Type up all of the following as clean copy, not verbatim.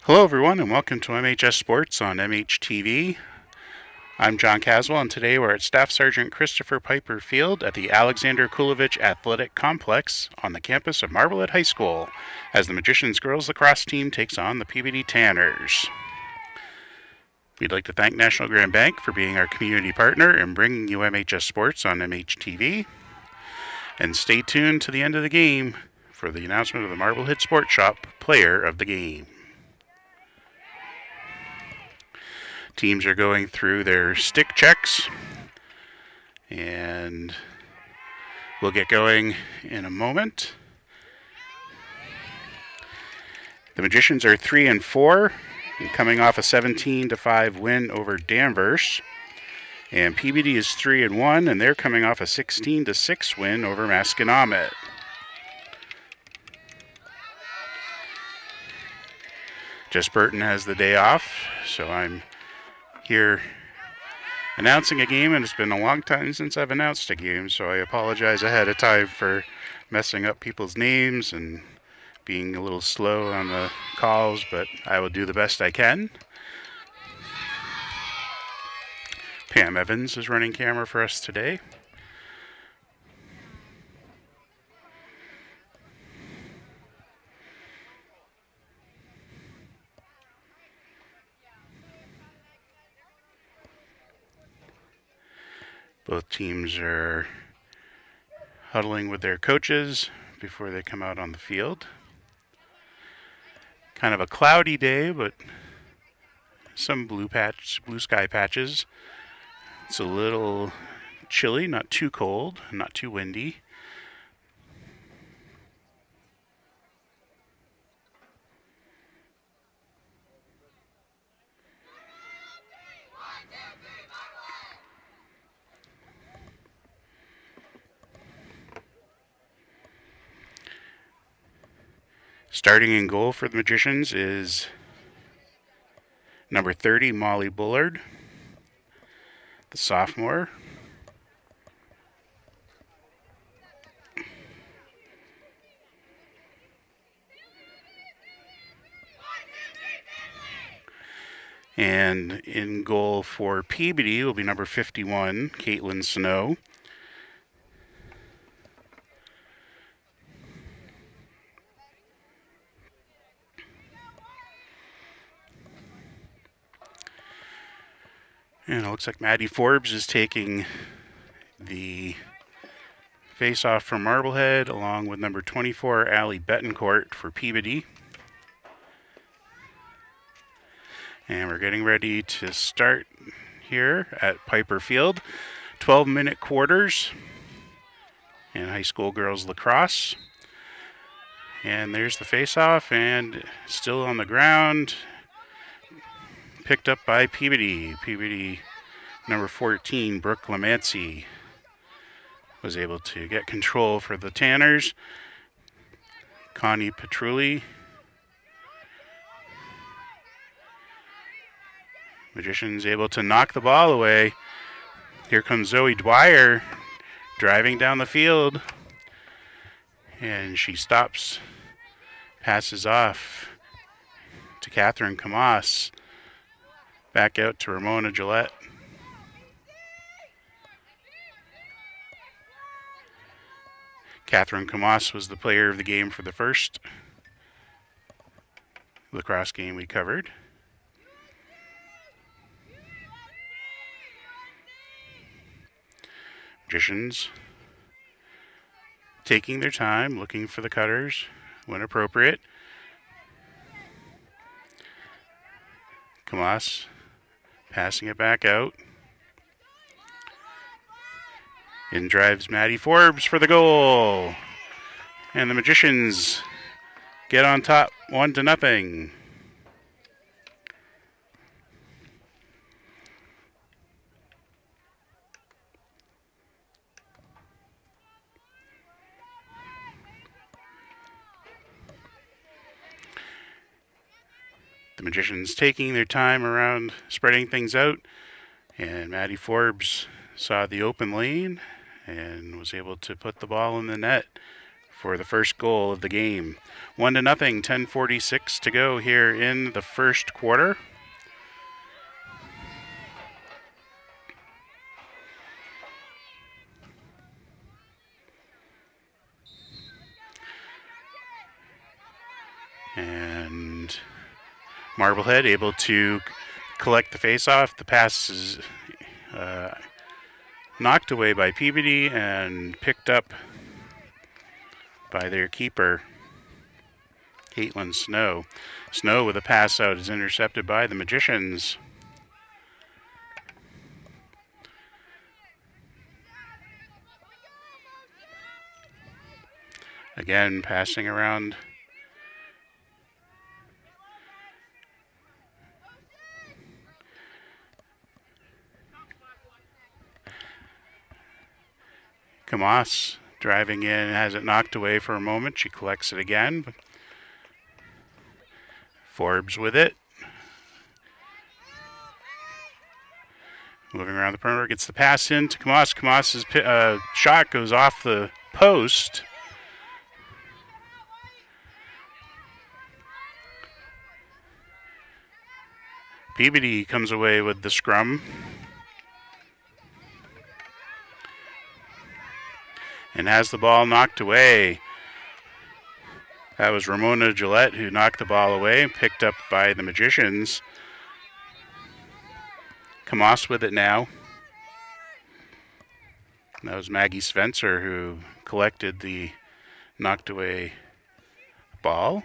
Hello everyone and welcome to MHS Sports on MHTV. I'm John Caswell and today we're at Staff Sergeant Christopher Piper Field at the Alexander Kulovich Athletic Complex on the campus of Marblehead High School as the Magicians Girls Lacrosse team takes on the Peabody Tanners. We'd like to thank National Grand Bank for being our community partner and bringing you MHS Sports on MHTV. And stay tuned to the end of the game for the announcement of the Marblehead Sports Shop player of the game. Teams are going through their stick checks, and we'll get going in a moment. The Magicians are 3-4, and coming off a 17-5 win over Danvers. And Peabody is 3-1, and they're coming off a 16-6 win over Masconomet. Jess Burton has the day off, so I'm here announcing a game, and it's been a long time since I've announced a game, so I apologize ahead of time for messing up people's names and being a little slow on the calls, but I will do the best I can. Pam Evans is running camera for us today. Both teams are huddling with their coaches before they come out on the field. Kind of a cloudy day, but some blue sky patches. It's a little chilly, not too cold, not too windy. Starting in goal for the Magicians is number 30, Molly Bullard, the sophomore. And in goal for Peabody will be number 51, Caitlin Snow. And it looks like Maddie Forbes is taking the face-off from Marblehead along with number 24, Allie Betancourt for Peabody. And we're getting ready to start here at Piper Field. 12-minute quarters in high school girls lacrosse. And there's the face-off, and still on the ground. Picked up by Peabody. Peabody number 14, Brooke Lamancy, was able to get control for the Tanners. Connie Petrulli. Magicians able to knock the ball away. Here comes Zoe Dwyer driving down the field. And she stops, passes off to Catherine Camas. Back out to Ramona Gillette. Catherine Camas was the player of the game for the first lacrosse game we covered. Magicians taking their time, looking for the cutters when appropriate. Camas passing it back out. In drives Maddie Forbes for the goal. And the Magicians get on top 1-0. The Magicians taking their time around spreading things out, and Maddie Forbes saw the open lane and was able to put the ball in the net for the first goal of the game. 1-0, 10:46 to go here in the first quarter. And Marblehead able to collect the face-off. The pass is knocked away by Peabody and picked up by their keeper, Caitlin Snow. Snow with a pass out is intercepted by the Magicians. Again, passing around. Kamas driving in, has it knocked away for a moment. She collects it again. Forbes with it. Moving around the perimeter, gets the pass in to Kamas. Kamas's shot goes off the post. Peabody comes away with the scrum. And has the ball knocked away. That was Ramona Gillette who knocked the ball away, picked up by the Magicians. Kamas with it now. That was Maggie Spencer who collected the knocked away ball.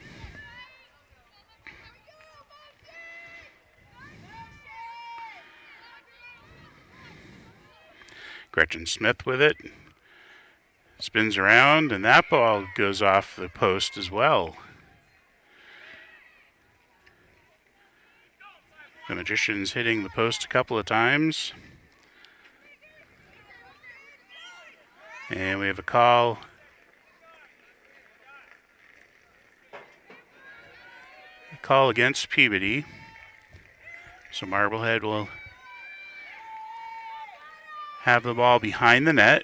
Gretchen Smith with it. Spins around, and that ball goes off the post as well. The Magicians hitting the post a couple of times. And we have a call. A call against Peabody. So Marblehead will have the ball behind the net.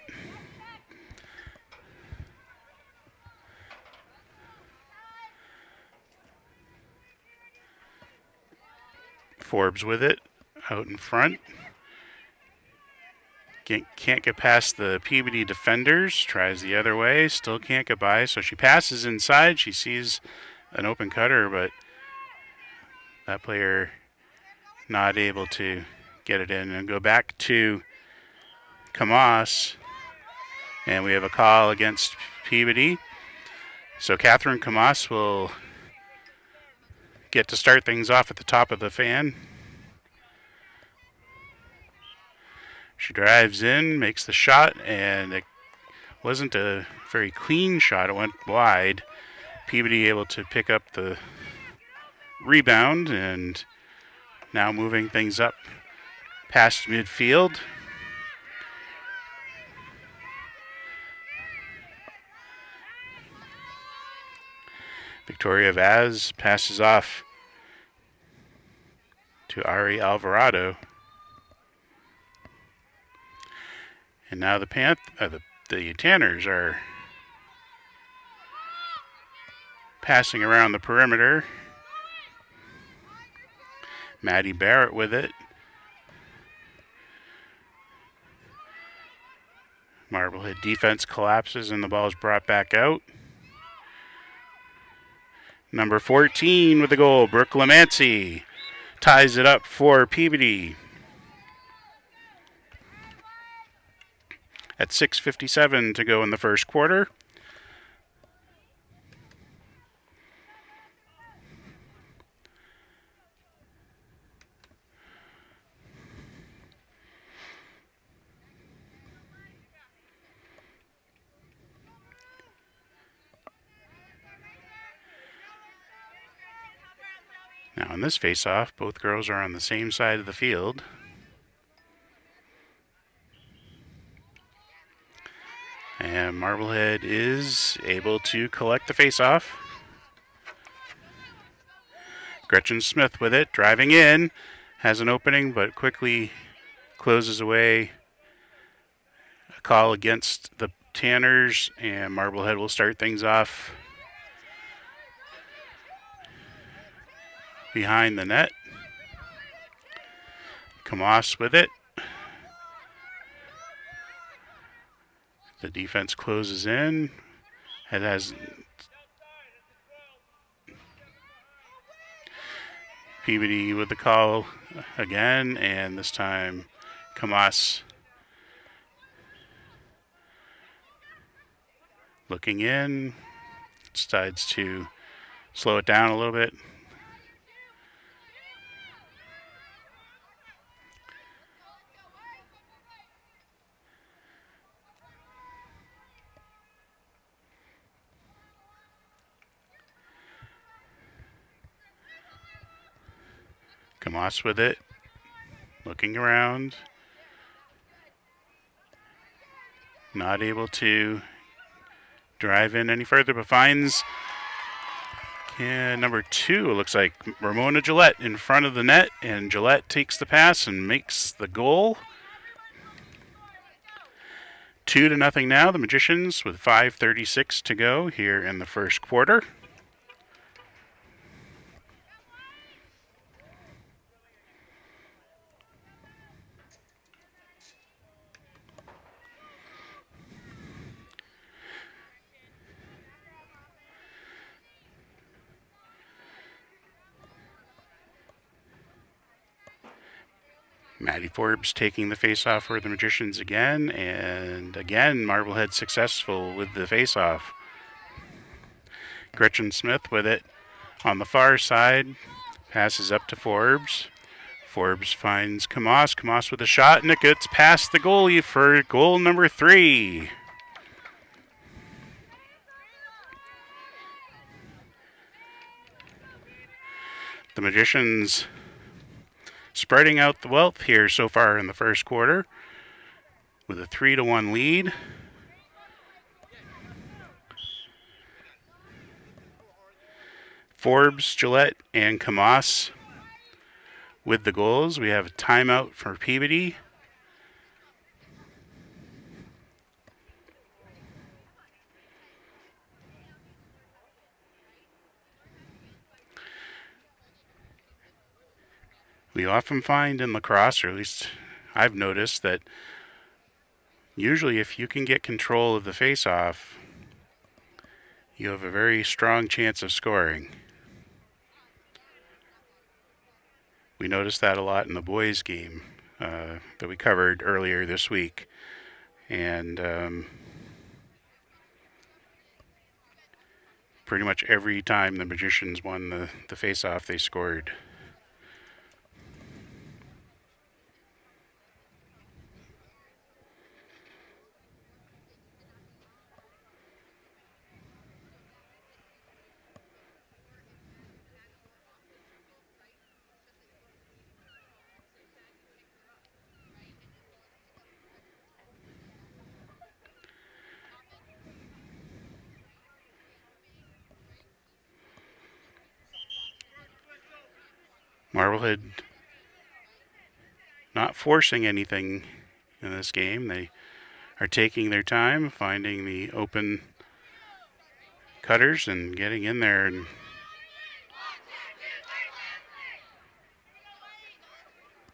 Forbes with it out in front. Can't get past the Peabody defenders. Tries the other way. Still can't get by. So she passes inside. She sees an open cutter, but that player not able to get it in. And go back to Kamas. And we have a call against Peabody. So Catherine Kamas will get to start things off at the top of the fan. She drives in, makes the shot, and it wasn't a very clean shot. It went wide. Peabody able to pick up the rebound, and now moving things up past midfield. Victoria Vaz passes off to Ari Alvarado. And now the Tanners are passing around the perimeter. Maddie Barrett with it. Marblehead defense collapses and the ball is brought back out. Number 14 with the goal, Brooke Lamancy, ties it up for Peabody. At 6:57 to go in the first quarter. Now in this face-off, both girls are on the same side of the field. And Marblehead is able to collect the face-off. Gretchen Smith with it, driving in, has an opening but quickly closes away. A call against the Tanners, and Marblehead will start things off behind the net. Kamas with it. The defense closes in. It has Peabody with the call again, and this time Kamas looking in, decides to slow it down a little bit. Kamas with it, looking around, not able to drive in any further, but finds number 2. It looks like Ramona Gillette in front of the net, and Gillette takes the pass and makes the goal. 2-0 now, the Magicians, with 5:36 to go here in the first quarter. Maddie Forbes taking the face-off for the Magicians again, and again Marblehead successful with the face-off. Gretchen Smith with it on the far side, passes up to Forbes. Forbes finds Kamas. Kamas with a shot, and it gets past the goalie for goal number 3. The Magicians spreading out the wealth here so far in the first quarter with a 3-1 lead. Forbes, Gillette, and Kamas with the goals. We have a timeout for Peabody. We often find in lacrosse, or at least I've noticed, that usually if you can get control of the face-off, you have a very strong chance of scoring. We noticed that a lot in the boys' game that we covered earlier this week. And pretty much every time the Magicians won the face-off, they scored. Marblehead not forcing anything in this game. They are taking their time, finding the open cutters and getting in there and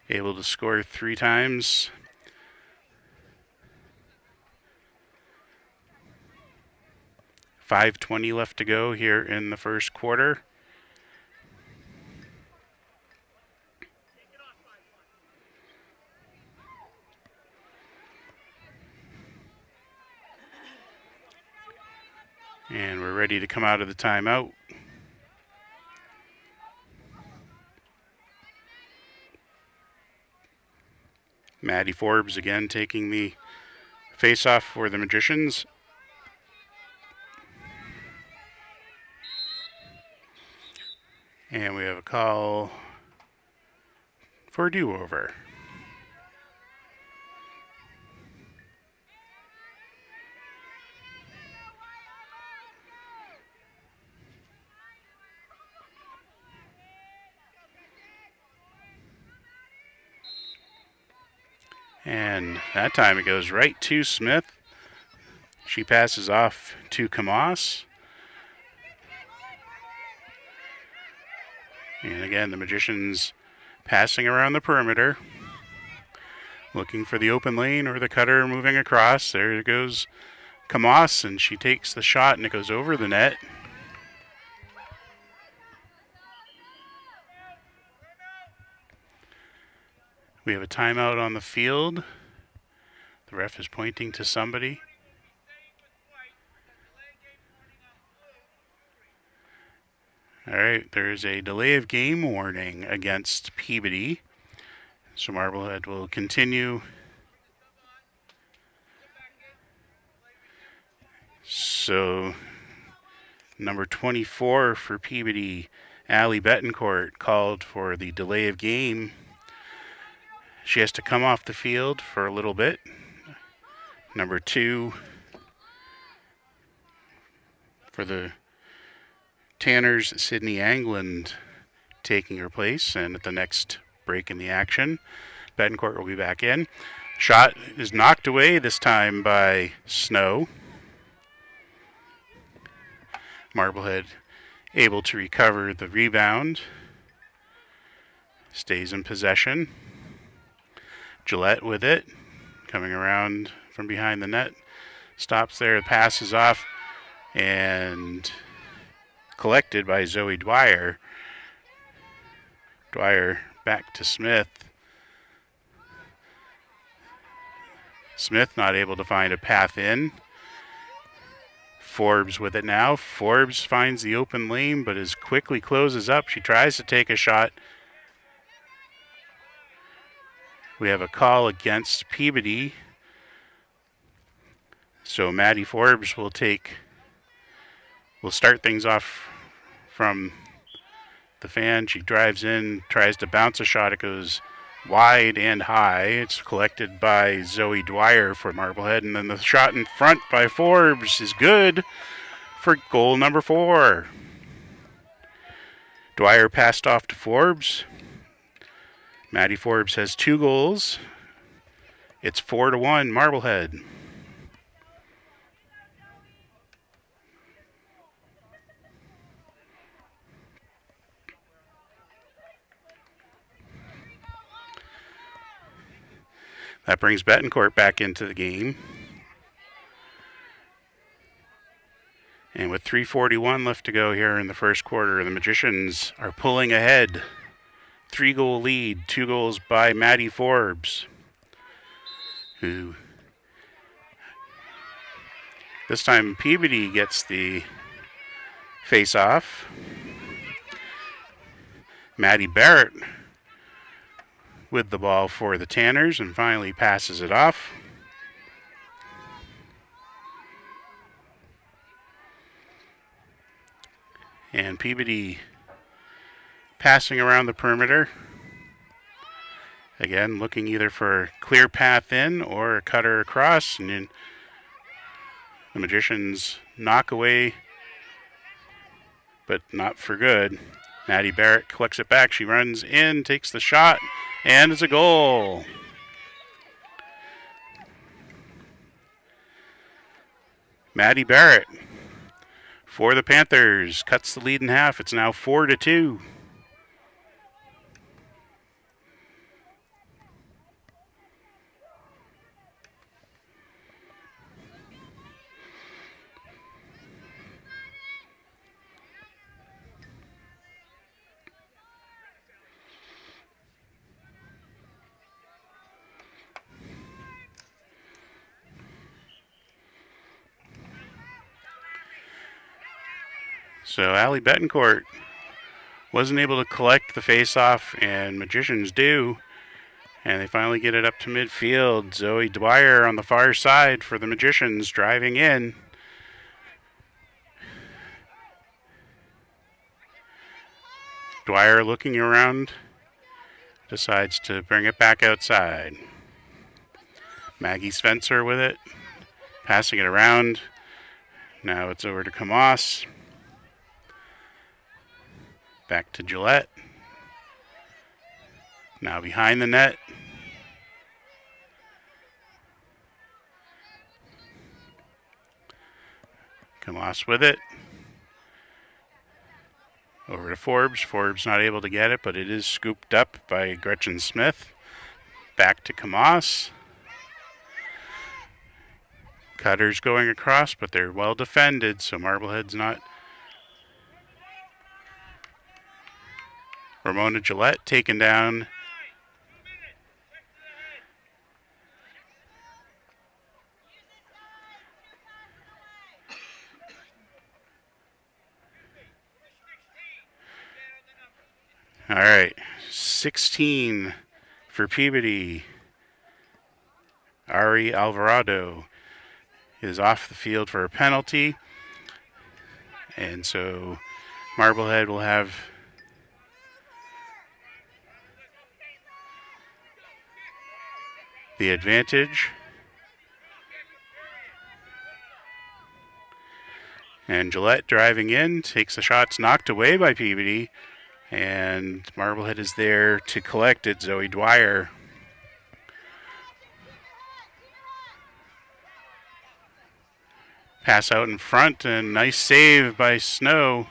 able to score 3 times. .520 left to go here in the first quarter. And we're ready to come out of the timeout. Maddie Forbes again taking the face-off for the Magicians. And we have a call for a do-over. And that time it goes right to Smith. She passes off to Kamas. And again, the Magicians passing around the perimeter, looking for the open lane or the cutter moving across. There goes Kamas, and she takes the shot, and it goes over the net. We have a timeout on the field. The ref is pointing to somebody. All right, there's a delay of game warning against Peabody. So Marblehead will continue. So number 24 for Peabody, Allie Betancourt, called for the delay of game. She has to come off the field for a little bit. Number 2 for the Tanners, Sydney Angland, taking her place. And at the next break in the action, Betancourt will be back in. Shot is knocked away this time by Snow. Marblehead able to recover the rebound. Stays in possession. Gillette with it, coming around from behind the net. Stops there, passes off, and collected by Zoe Dwyer. Dwyer back to Smith. Smith not able to find a path in. Forbes with it now. Forbes finds the open lane, but as quickly closes up. She tries to take a shot. We have a call against Peabody. So Maddie Forbes will start things off from the fan. She drives in, tries to bounce a shot. It goes wide and high. It's collected by Zoe Dwyer for Marblehead, and then the shot in front by Forbes is good for goal number 4. Dwyer passed off to Forbes. Maddie Forbes has 2 goals. It's 4-1 Marblehead. That brings Betancourt back into the game. And with 3:41 left to go here in the first quarter, the Magicians are pulling ahead. 3-goal lead, 2 goals by Maddie Forbes, who this time Peabody gets the face-off. Maddie Barrett with the ball for the Tanners and finally passes it off. And Peabody passing around the perimeter. Again, looking either for a clear path in or a cutter across. And then the Magicians knock away, but not for good. Maddie Barrett collects it back. She runs in, takes the shot, and it's a goal. Maddie Barrett for the Panthers cuts the lead in half. It's now 4-2. So Allie Betancourt wasn't able to collect the face-off, and Magicians do. And they finally get it up to midfield. Zoe Dwyer on the far side for the Magicians, driving in. Dwyer looking around, decides to bring it back outside. Maggie Spencer with it, passing it around. Now it's over to Kamas. Back to Gillette. Now behind the net. Kamas with it. Over to Forbes. Forbes not able to get it, but it is scooped up by Gretchen Smith. Back to Kamas. Cutters going across, but they're well defended, so Marblehead's not. Ramona Gillette taken down. All right, 16 for Peabody. Ari Alvarado is off the field for a penalty. And so Marblehead will have the advantage. And Gillette driving in, takes the shots knocked away by Peabody. And Marblehead is there to collect it. Zoe Dwyer. Pass out in front, and nice save by Snow.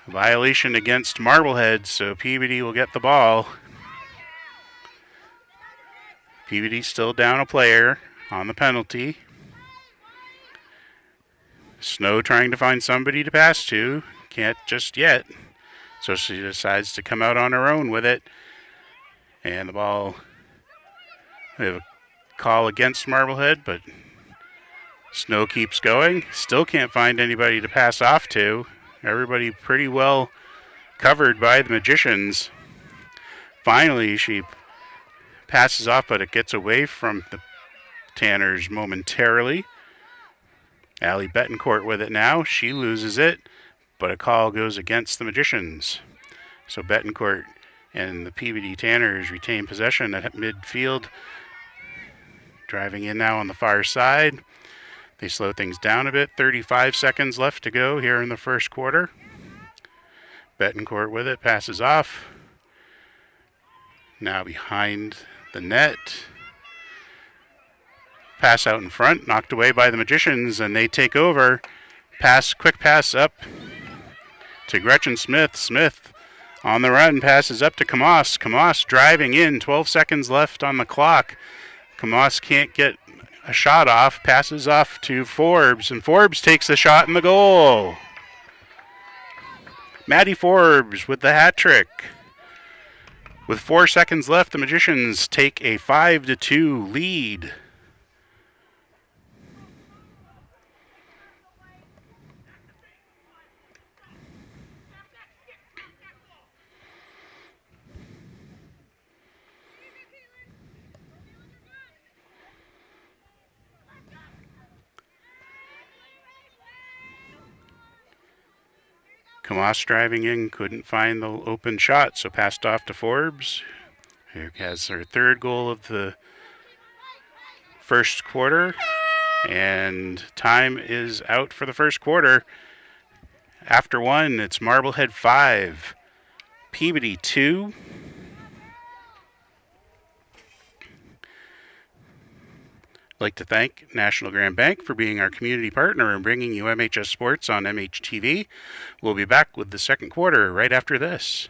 Violation against Marblehead, so Peabody will get the ball. Peabody still down a player on the penalty. Snow trying to find somebody to pass to. Can't just yet. So she decides to come out on her own with it. And the ball, we have a call against Marblehead, but Snow keeps going. Still can't find anybody to pass off to. Everybody pretty well covered by the Magicians. Finally, she passes off, but it gets away from the Tanners momentarily. Allie Betancourt with it now. She loses it, but a call goes against the Magicians. So Betancourt and the Peabody Tanners retain possession at midfield. Driving in now on the far side. They slow things down a bit. 35 seconds left to go here in the first quarter. Betancourt with it, passes off. Now behind the net. Pass out in front, knocked away by the Magicians, and they take over. Quick pass up to Gretchen Smith. Smith on the run, passes up to Kamas. Kamas driving in, 12 seconds left on the clock. Kamas can't get a shot off, passes off to Forbes, and Forbes takes the shot in the goal. Maddie Forbes with the hat trick. With 4 seconds left, the Magicians take a 5-2 lead. Kamas driving in, couldn't find the open shot, so passed off to Forbes. Here has her third goal of the first quarter, and time is out for the first quarter. After one, it's Marblehead 5, Peabody 2. I'd like to thank National Grand Bank for being our community partner and bringing you MHS Sports on MHTV. We'll be back with the second quarter right after this.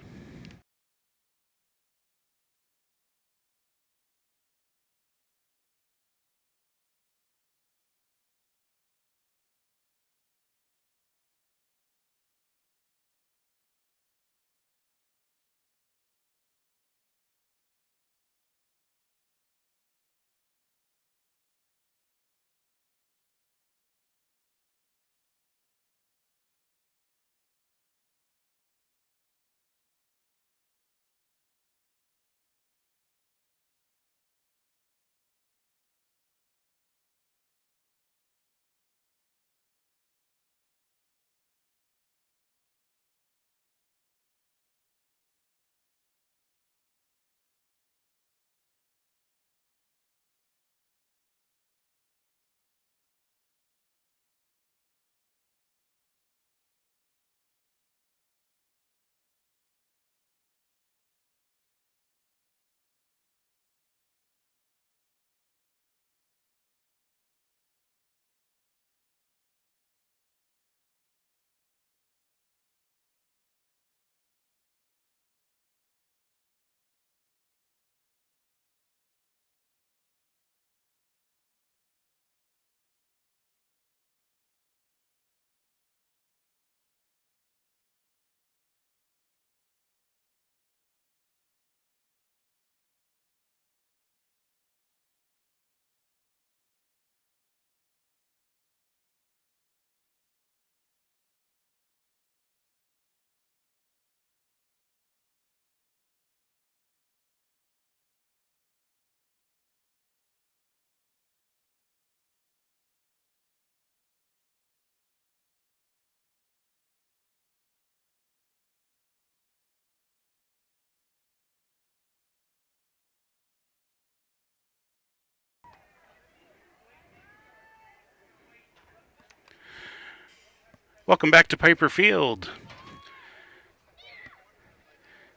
Welcome back to Piper Field.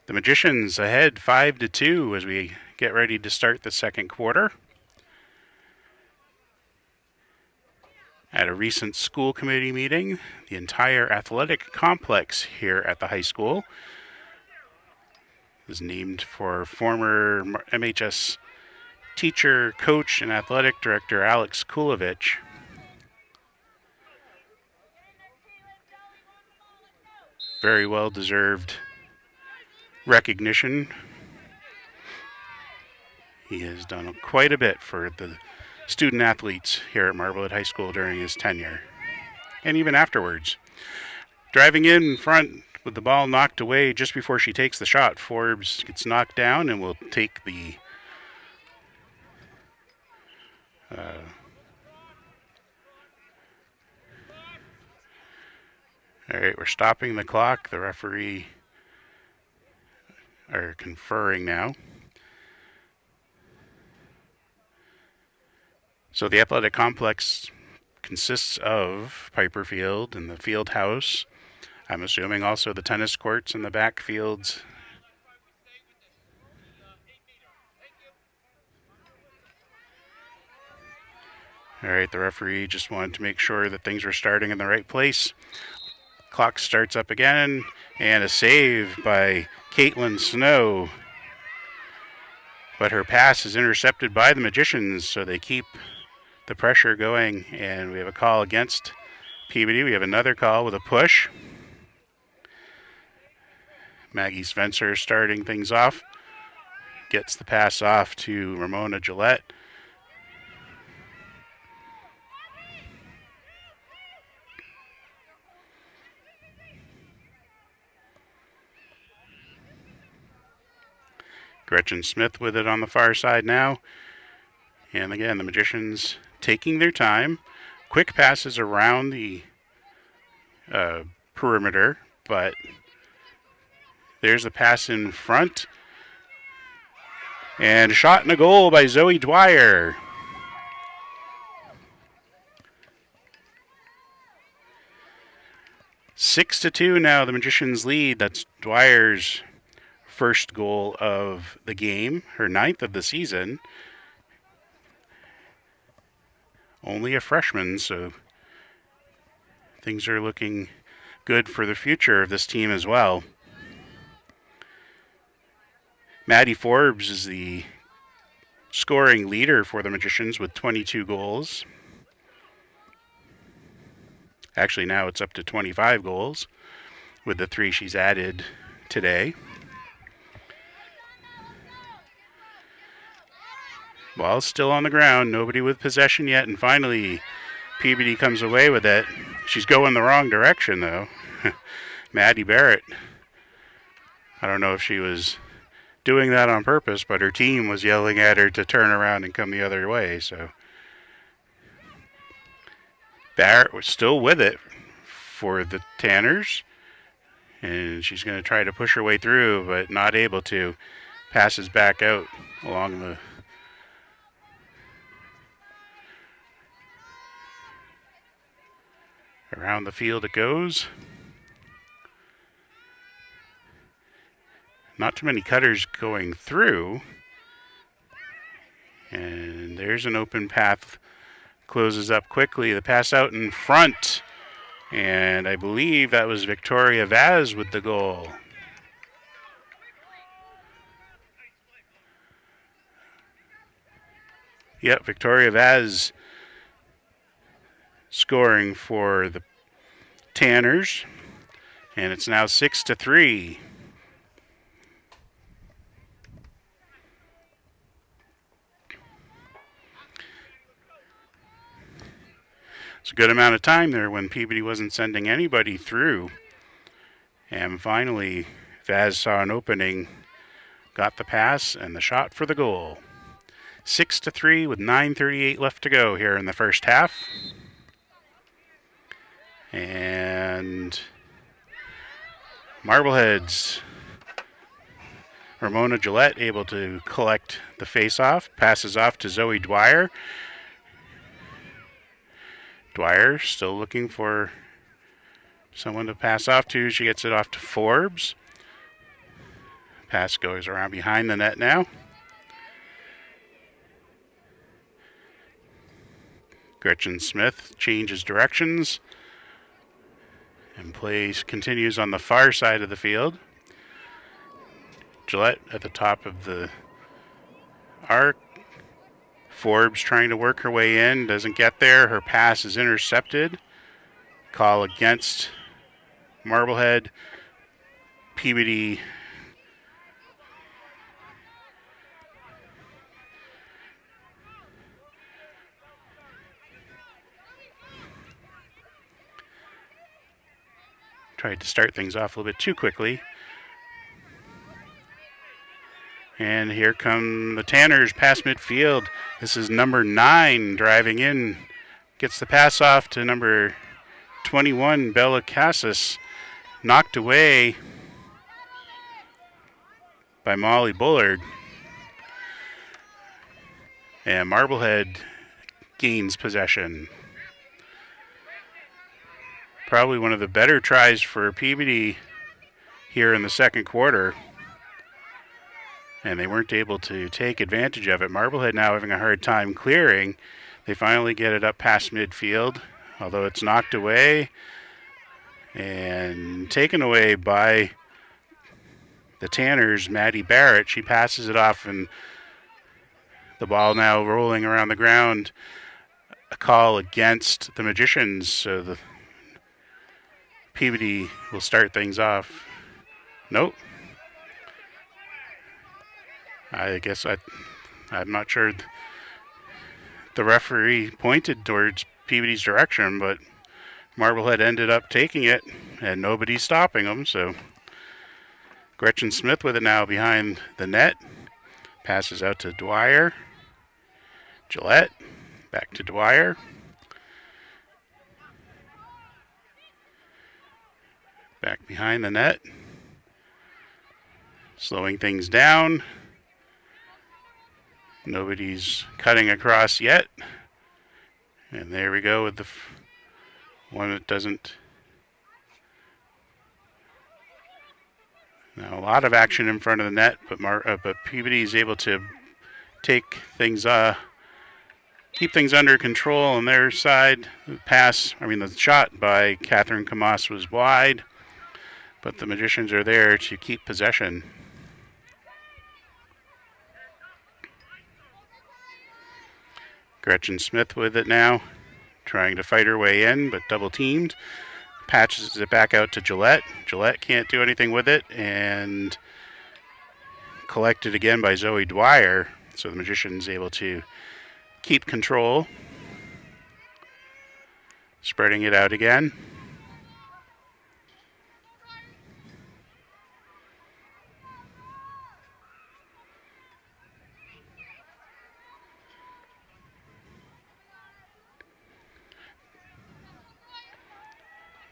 The Magicians ahead 5-2 as we get ready to start the second quarter. At a recent school committee meeting, the entire athletic complex here at the high school is named for former MHS teacher, coach, and athletic director Alex Kulovich. Very well deserved recognition. He has done quite a bit for the student athletes here at Marblehead High School during his tenure, and even afterwards. Driving in front with the ball knocked away just before she takes the shot, Forbes gets knocked down and will take the all right, we're stopping the clock. The referee are conferring now. So the athletic complex consists of Piper Field and the field house. I'm assuming also the tennis courts and the back fields. All right, the referee just wanted to make sure that things were starting in the right place. Clock starts up again, and a save by Caitlin Snow. But her pass is intercepted by the Magicians, so they keep the pressure going, and we have a call against Peabody. We have another call with a push. Maggie Spencer starting things off. Gets the pass off to Ramona Gillette. Gretchen Smith with it on the far side now. And again, the Magicians taking their time. Quick passes around the perimeter, but there's a pass in front. And a shot and a goal by Zoe Dwyer. Six to 2 now, the Magicians lead. That's Dwyer's first goal of the game, her 9th of the season. Only a freshman, so things are looking good for the future of this team as well. Maddie Forbes is the scoring leader for the Magicians with 22 goals. Actually, now it's up to 25 goals with the 3 she's added today. Ball still on the ground, nobody with possession yet, and finally Peabody comes away with it. She's going the wrong direction, though. Maddie Barrett. I don't know if she was doing that on purpose, but her team was yelling at her to turn around and come the other way, so Barrett was still with it for the Tanners, and she's going to try to push her way through, but not able to. Passes back out along the around the field it goes. Not too many cutters going through. And there's an open path. Closes up quickly. The pass out in front. And I believe that was Victoria Vaz with the goal. Yep, Victoria Vaz scoring for the Tanners. And it's now 6 to 3. It's a good amount of time there when Peabody wasn't sending anybody through. And finally, Vaz saw an opening, got the pass, and the shot for the goal. 6 to 3 with 9:38 left to go here in the first half. And Marblehead's Ramona Gillette able to collect the face-off, passes off to Zoe Dwyer. Dwyer still looking for someone to pass off to. She gets it off to Forbes. Pass goes around behind the net now. Gretchen Smith changes directions. And play continues on the far side of the field. Gillette at the top of the arc. Forbes trying to work her way in, doesn't get there. Her pass is intercepted. Call against Marblehead. Peabody tried to start things off a little bit too quickly. And here come the Tanners past midfield. This is number 9 driving in. Gets the pass off to number 21, Bella Cassis. Knocked away by Molly Bullard. And Marblehead gains possession. Probably one of the better tries for Peabody here in the second quarter. And they weren't able to take advantage of it. Marblehead now having a hard time clearing. They finally get it up past midfield, although it's knocked away and taken away by the Tanners, Maddie Barrett. She passes it off, and the ball now rolling around the ground. A call against the Magicians, so the Peabody will start things off. Nope. I guess I'm not sure. The referee pointed towards Peabody's direction, but Marblehead ended up taking it, and nobody's stopping them. So Gretchen Smith with it now behind the net. Passes out to Dwyer. Gillette. Back to Dwyer. Back behind the net. Slowing things down. Nobody's cutting across yet. And there we go with the one that doesn't. Now a lot of action in front of the net, but Peabody is able to take things, keep things under control on their side. The shot by Catherine Camas was wide, but the Magicians are there to keep possession. Gretchen Smith with it now, trying to fight her way in, but double teamed. Patches it back out to Gillette. Gillette can't do anything with it, and collected again by Zoe Dwyer. So the Magician's able to keep control. Spreading it out again.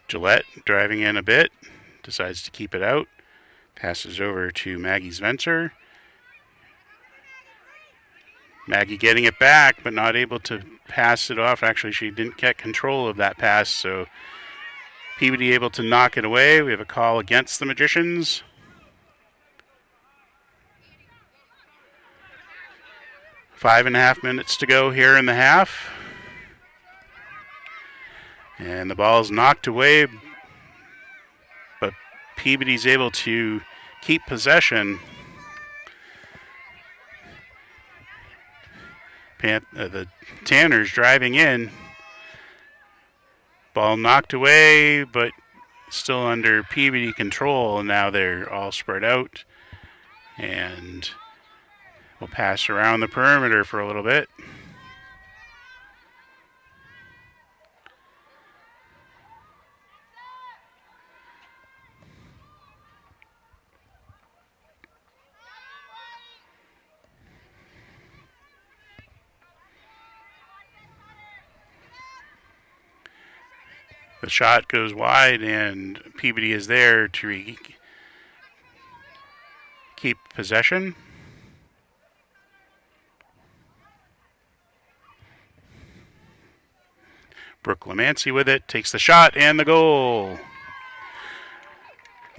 Gillette driving in a bit, decides to keep it out. Passes over to Maggie Svenser. Maggie getting it back, but not able to pass it off. Actually, she didn't get control of that pass, so Peabody able to knock it away. We have a call against the Magicians. 5.5 minutes to go here in the half. And the ball's knocked away, but Peabody's able to keep possession. The Tanners driving in. Ball knocked away, but still under Peabody control, and now they're all spread out. And we'll pass around the perimeter for a little bit. The shot goes wide, and Peabody is there to keep possession. Brooke Lamancy with it, takes the shot and the goal.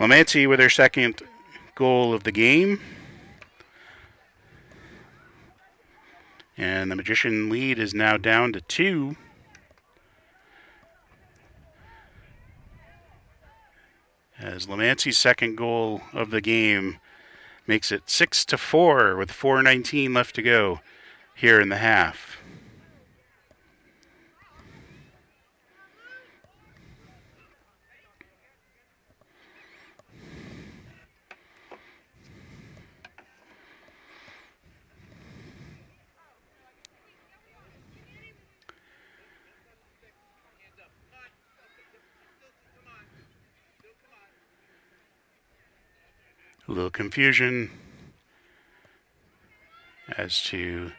Lamancy with their second goal of the game. And the Magician lead is now down to 2. As Lamancy's second goal of the game makes it 6-4 with 4:19 left to go here in the half. A little confusion as to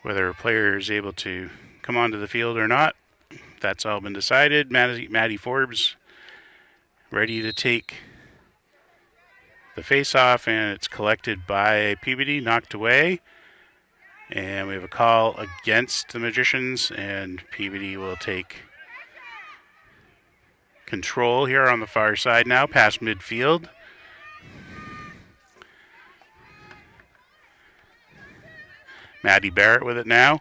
whether a player is able to come onto the field or not. That's all been decided. Maddie Forbes ready to take the face-off, and it's collected by Peabody, knocked away. And we have a call against the Magicians, and Peabody will take control here on the far side now, past midfield. Maddie Barrett with it now.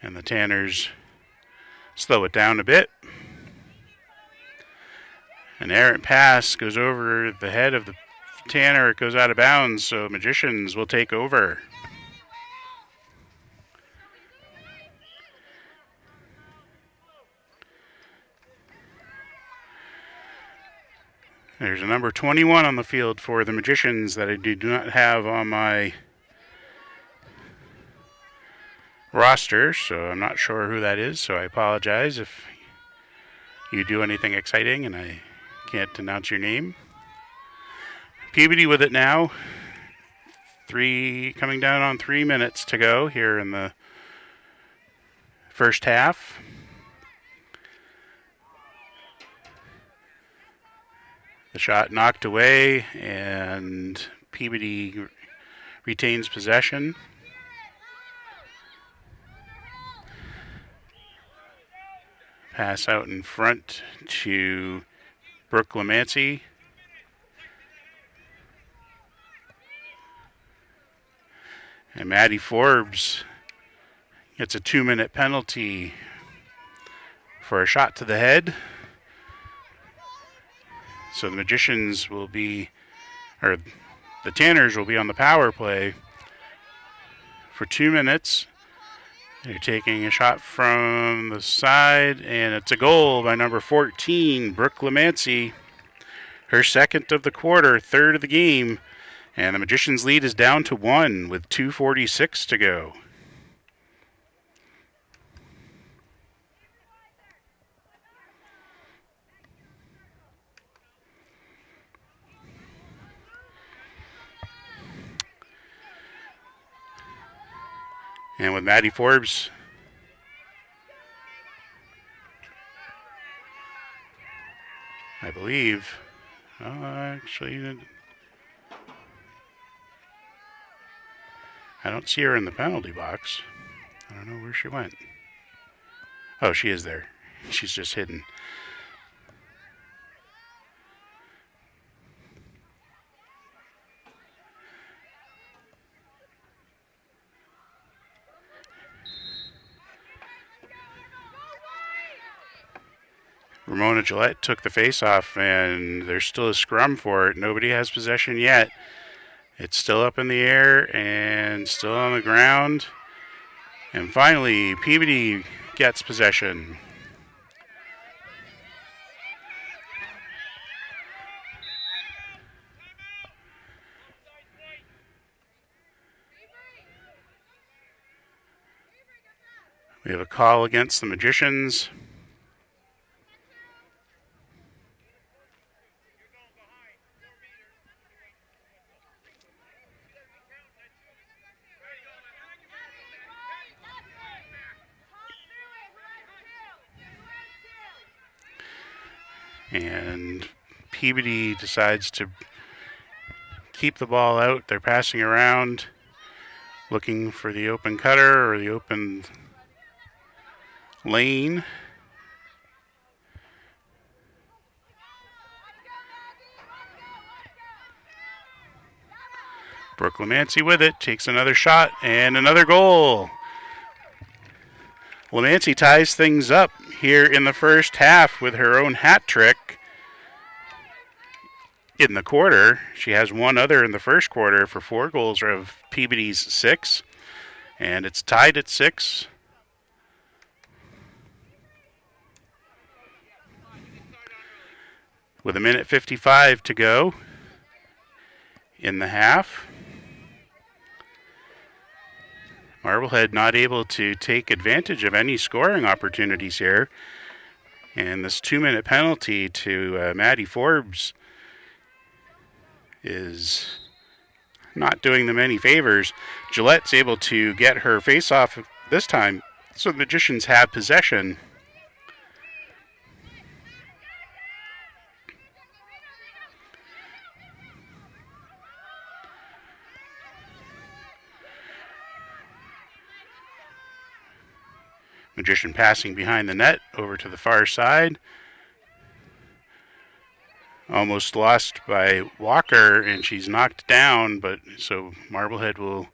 And the Tanners slow it down a bit. An errant pass goes over the head of the Tanner. It goes out of bounds, so Magicians will take over. There's a number 21 on the field for the Magicians that I do not have on my roster, so I'm not sure who that is, so I apologize if you do anything exciting and I can't announce your name. Peabody with it now. Coming down on 3 minutes to go here in the first half. The shot knocked away, and Peabody retains possession. Pass out in front to Brooke Lamancy. And Maddie Forbes gets a 2-minute penalty for a shot to the head. So the Magicians will be, or the Tanners will be on the power play for 2 minutes. They're taking a shot from the side, and it's a goal by number 14, Brooke Lamancy. Her second of the quarter, third of the game. And the Magicians' lead is down to 1 with 2:46 to go. And with Maddie Forbes I believe, actually, I don't see her in the penalty box. I don't know where she went. Oh, she is there. She's just hidden. Ramona Gillette took the face-off, and there's still a scrum for it. Nobody has possession yet. It's still up in the air and still on the ground. And finally, Peabody gets possession. We have a call against the Magicians. And Peabody decides to keep the ball out. They're passing around, looking for the open cutter or the open lane. Brooke Lamancy with it, takes another shot, and another goal. Lamancy ties things up here in the first half with her own hat trick in the quarter. She has one other in the first quarter for 4 goals of Peabody's 6, and it's tied at 6. With 1:55 to go in the half. Marblehead not able to take advantage of any scoring opportunities here. And this 2-minute penalty to Maddie Forbes is not doing them any favors. Gillette's able to get her face-off this time, so the Magicians have possession. Magician passing behind the net over to the far side. Almost lost by Walker, and she's knocked down, but so Marblehead will...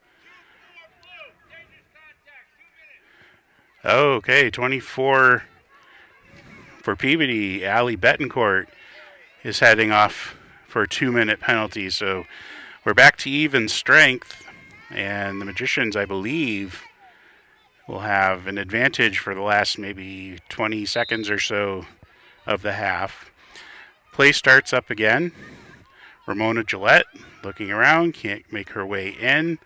Okay, 24 for Peabody. Allie Betancourt is heading off for a 2-minute penalty, so we're back to even strength, and the Magicians, I believe, will have an advantage for the last maybe 20 seconds or so of the half. Play starts up again. Ramona Gillette looking around, can't make her way in.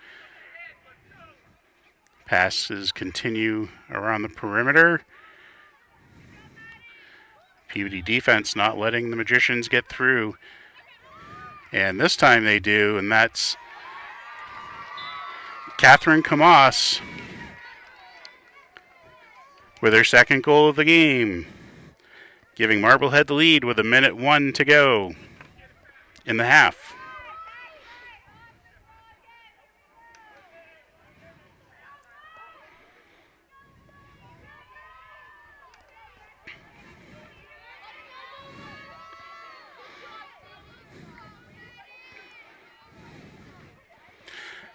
Passes continue around the perimeter. Peabody defense not letting the Magicians get through. And this time they do, and that's Catherine Camas with her second goal of the game, giving Marblehead the lead with 1:01 to go in the half.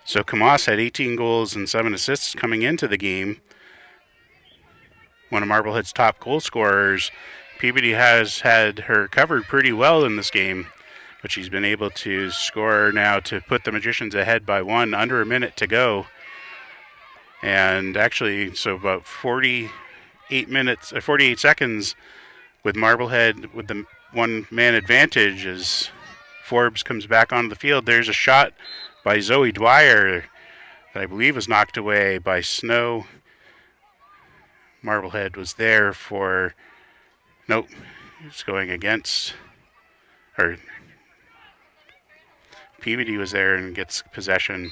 So Camas had 18 goals and 7 assists coming into the game. One of Marblehead's top goal scorers. Peabody has had her covered pretty well in this game, but she's been able to score now to put the Magicians ahead by 1, under a minute to go. And actually, so about 48 seconds with Marblehead with the 1-man advantage as Forbes comes back onto the field. There's a shot by Zoe Dwyer that I believe was knocked away by Snow. Marblehead was there for... Nope, it's going against... Or Peabody was there and gets possession.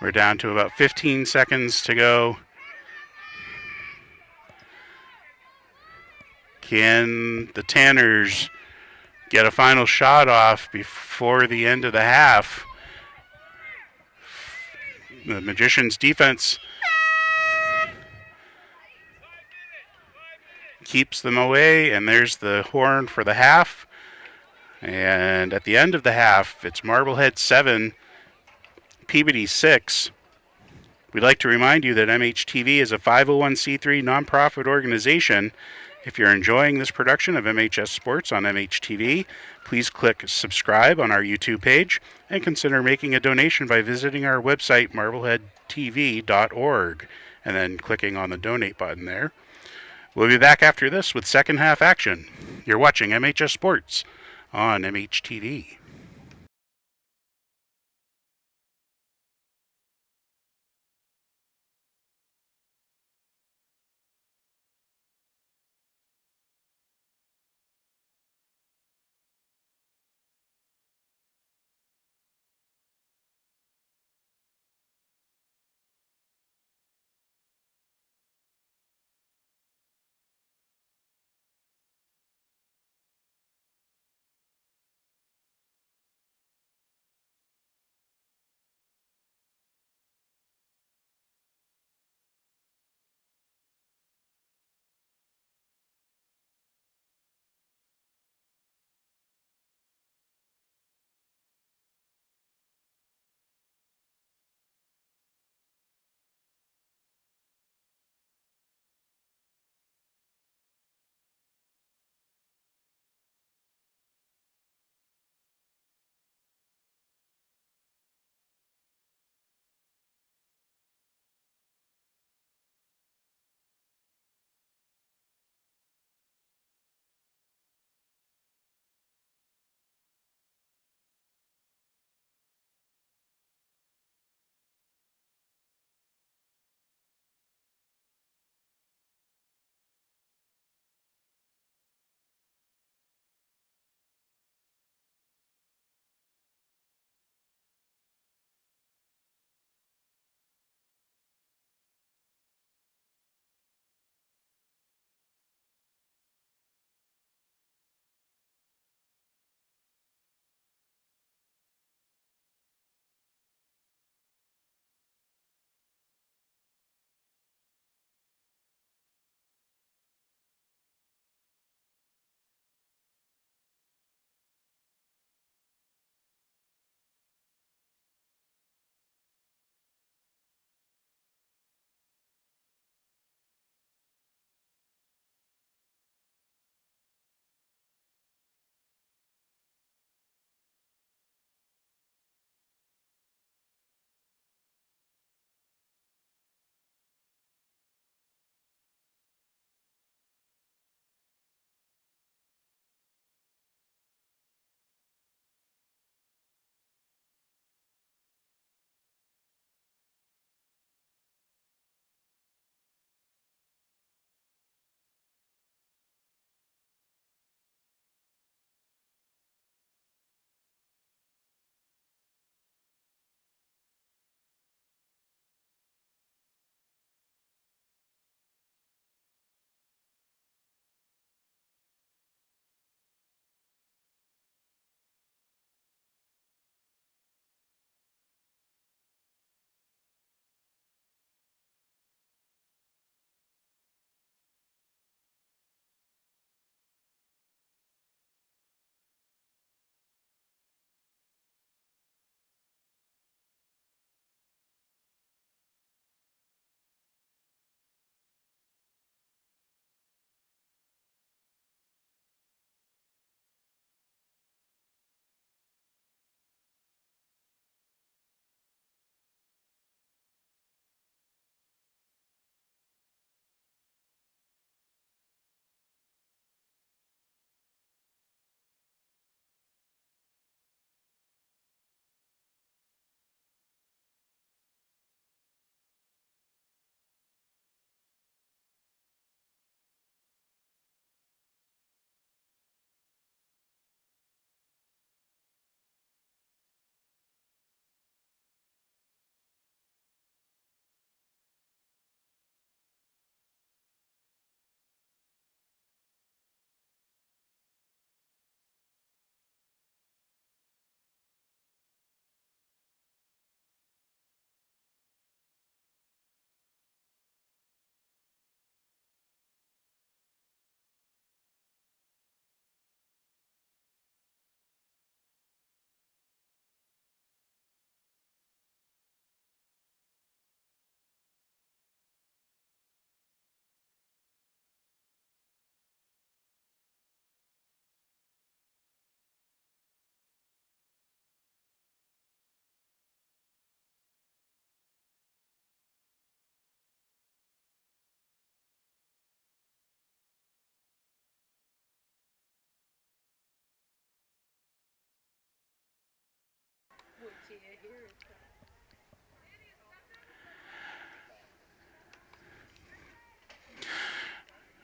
We're down to about 15 seconds to go. Can the Tanners get a final shot off before the end of the half? The Magicians' defense keeps them away, and there's the horn for the half. And at the end of the half, it's Marblehead 7, Peabody 6. We'd like to remind you that MHTV is a 501c3 nonprofit organization. If you're enjoying this production of MHS Sports on MHTV, please click subscribe on our YouTube page and consider making a donation by visiting our website, marbleheadtv.org, and then clicking on the donate button there. We'll be back after this with second half action. You're watching MHS Sports on MHTV.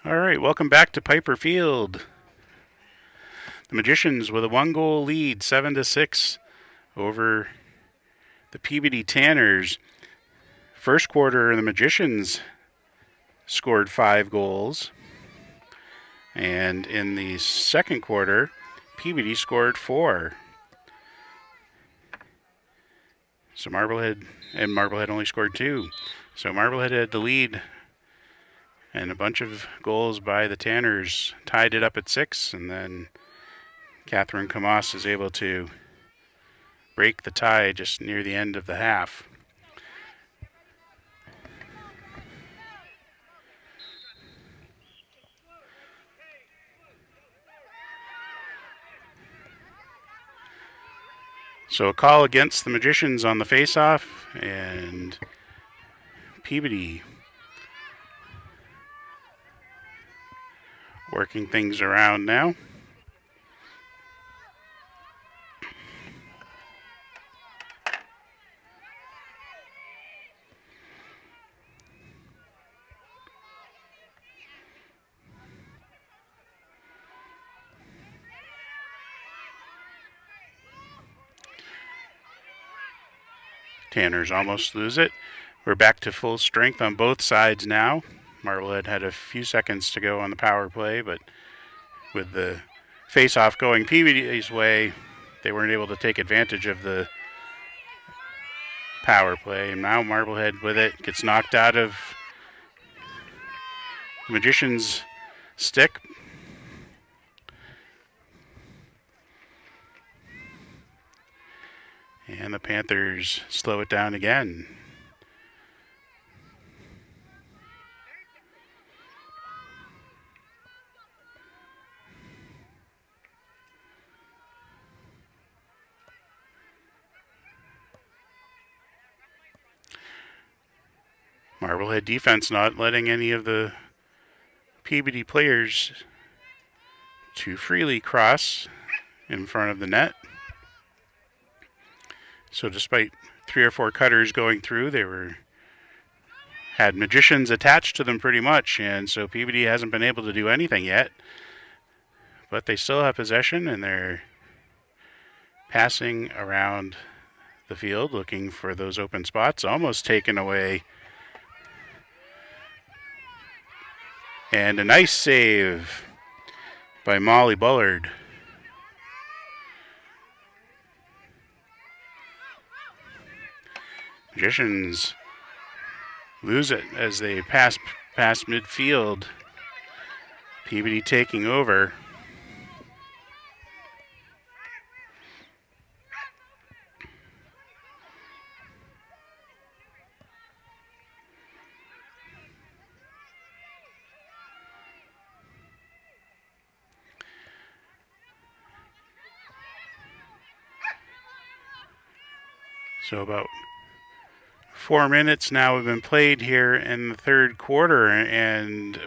All right, welcome back to Piper Field. The Magicians with a 1-goal lead, 7-6 over the Peabody Tanners. First quarter, the Magicians scored 5 goals. And in the second quarter, Peabody scored 4. So Marblehead only scored 2. So Marblehead had the lead, and a bunch of goals by the Tanners tied it up at 6, and then Catherine Camas is able to break the tie just near the end of the half. So a call against the Magicians on the face-off, and Peabody working things around now. Tanners almost lose it. We're back to full strength on both sides now. Marblehead had a few seconds to go on the power play, but with the face-off going Peabody's way, they weren't able to take advantage of the power play. And now Marblehead with it gets knocked out of the Magician's stick. And the Panthers slow it down again. Marblehead defense not letting any of the Peabody players too freely cross in front of the net. So despite 3 or 4 cutters going through, they had Magicians attached to them pretty much, and so Peabody hasn't been able to do anything yet. But they still have possession, and they're passing around the field looking for those open spots, almost taken away. And a nice save by Molly Bullard. Magicians lose it as they pass midfield. Peabody taking over. So about 4 minutes now have been played here in the third quarter, and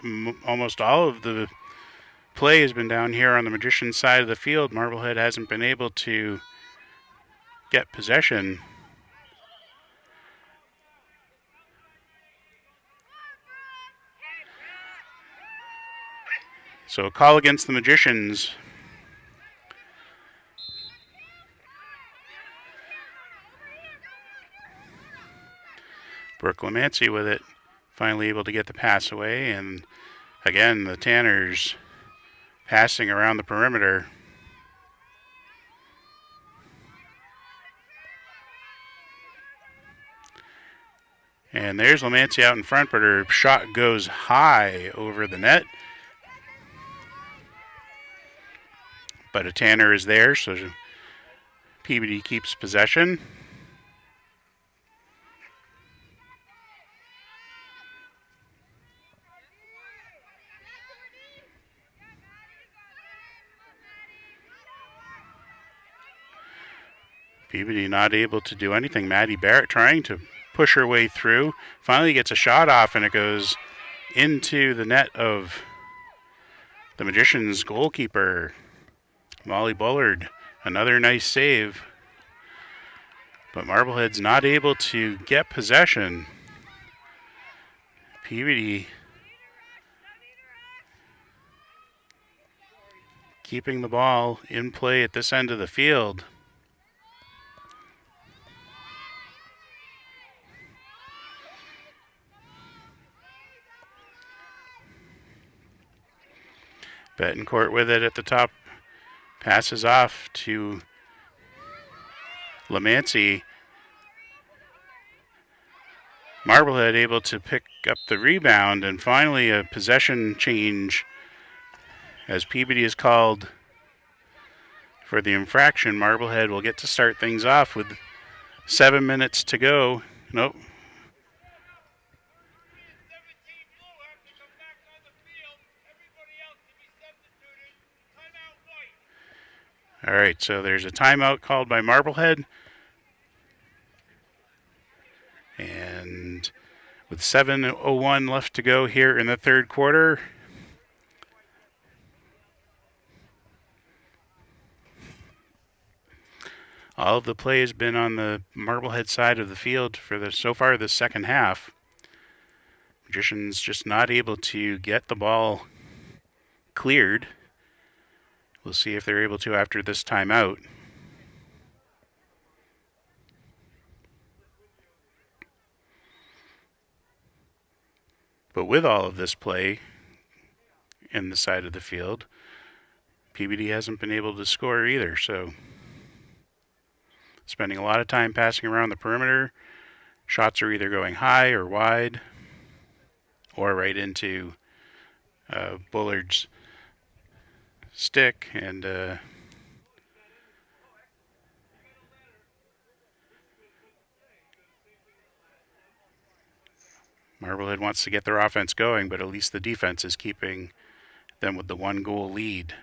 almost all of the play has been down here on the Magician side of the field. Marblehead hasn't been able to get possession. So a call against the Magicians. Brooke Lamancy with it, finally able to get the pass away, and again the Tanners passing around the perimeter. And there's Lamancy out in front, but her shot goes high over the net. But a Tanner is there, so Peabody keeps possession. Peabody not able to do anything. Maddie Barrett trying to push her way through. Finally gets a shot off, and it goes into the net of the Magicians' goalkeeper, Molly Bullard. Another nice save. But Marblehead's not able to get possession. Peabody keeping the ball in play at this end of the field. Betancourt with it at the top. Passes off to Lamancy. Marblehead able to pick up the rebound, and finally a possession change as Peabody is called for the infraction. Marblehead will get to start things off with 7 minutes to go. Nope. All right, so there's a timeout called by Marblehead. And with 7:01 left to go here in the third quarter, all of the play has been on the Marblehead side of the field for so far the second half. Magicians just not able to get the ball cleared. We'll see if they're able to after this timeout. But with all of this play in the side of the field, Peabody hasn't been able to score either, so spending a lot of time passing around the perimeter. Shots are either going high or wide or right into Bullard's stick, and Marblehead wants to get their offense going, but at least the defense is keeping them with the 1-goal lead.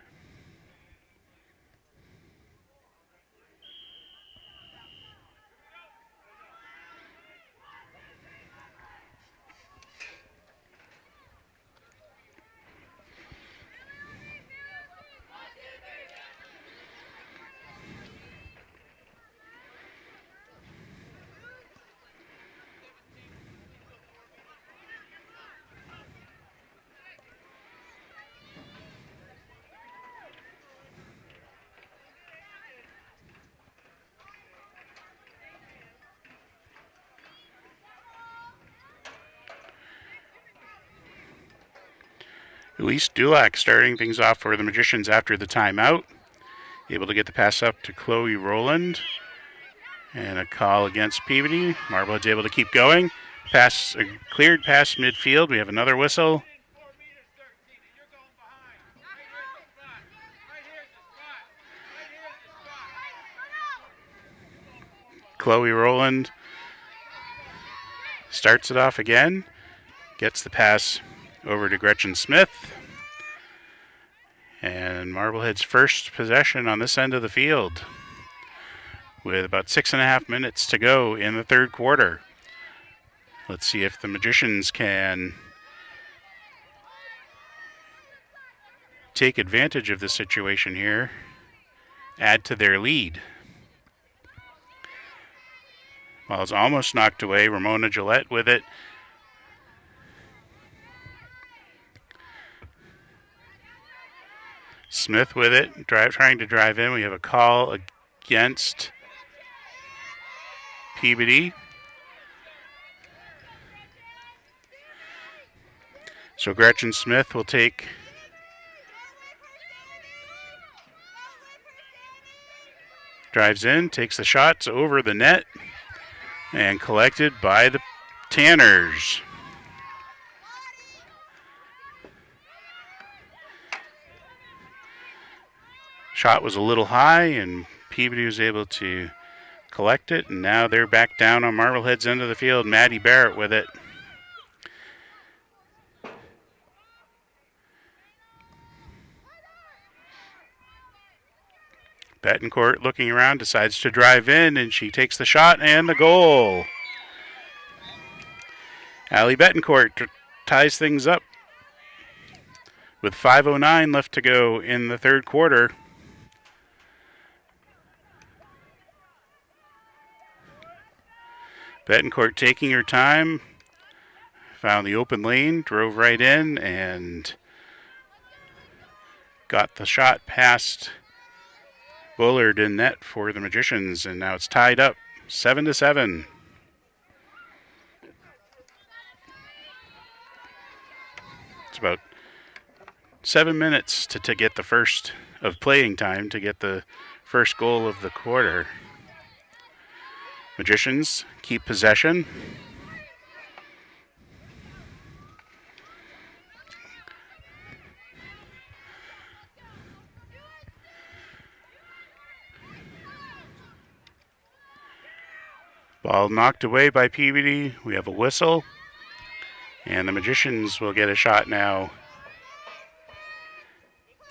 Elise Dulac starting things off for the Magicians after the timeout. Able to get the pass up to Chloe Rowland. And a call against Peabody. Marblehead's able to keep going. Pass cleared past midfield. We have another whistle. Chloe Rowland starts it off again. Gets the pass over to Gretchen Smith. And Marblehead's first possession on this end of the field with about 6.5 minutes to go in the third quarter. Let's see if the Magicians can take advantage of the situation here, add to their lead. Ball's almost knocked away. Ramona Gillette with it. Smith with it, trying to drive in. We have a call against Peabody. So Gretchen Smith will drives in, takes the shots over the net, and collected by the Tanners. Shot was a little high, and Peabody was able to collect it, and now they're back down on Marblehead's end of the field. Maddie Barrett with it. Betancourt looking around, decides to drive in, and she takes the shot and the goal. Allie Betancourt ties things up with 5:09 left to go in the third quarter. Betancourt taking her time, found the open lane, drove right in, and got the shot past Bullard in net for the Magicians, and now it's tied up 7-7. It's about 7 minutes to get the first of playing time to get the first goal of the quarter. Magicians keep possession. Ball knocked away by Peabody. We have a whistle. And the Magicians will get a shot now.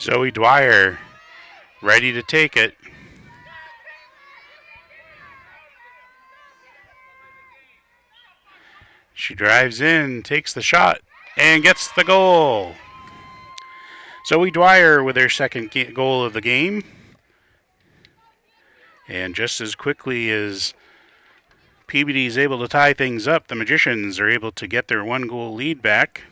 Zoe Dwyer ready to take it. She drives in, takes the shot, and gets the goal. Zoe Dwyer with her second goal of the game. And just as quickly as Peabody is able to tie things up, the Magicians are able to get their 1-goal lead back.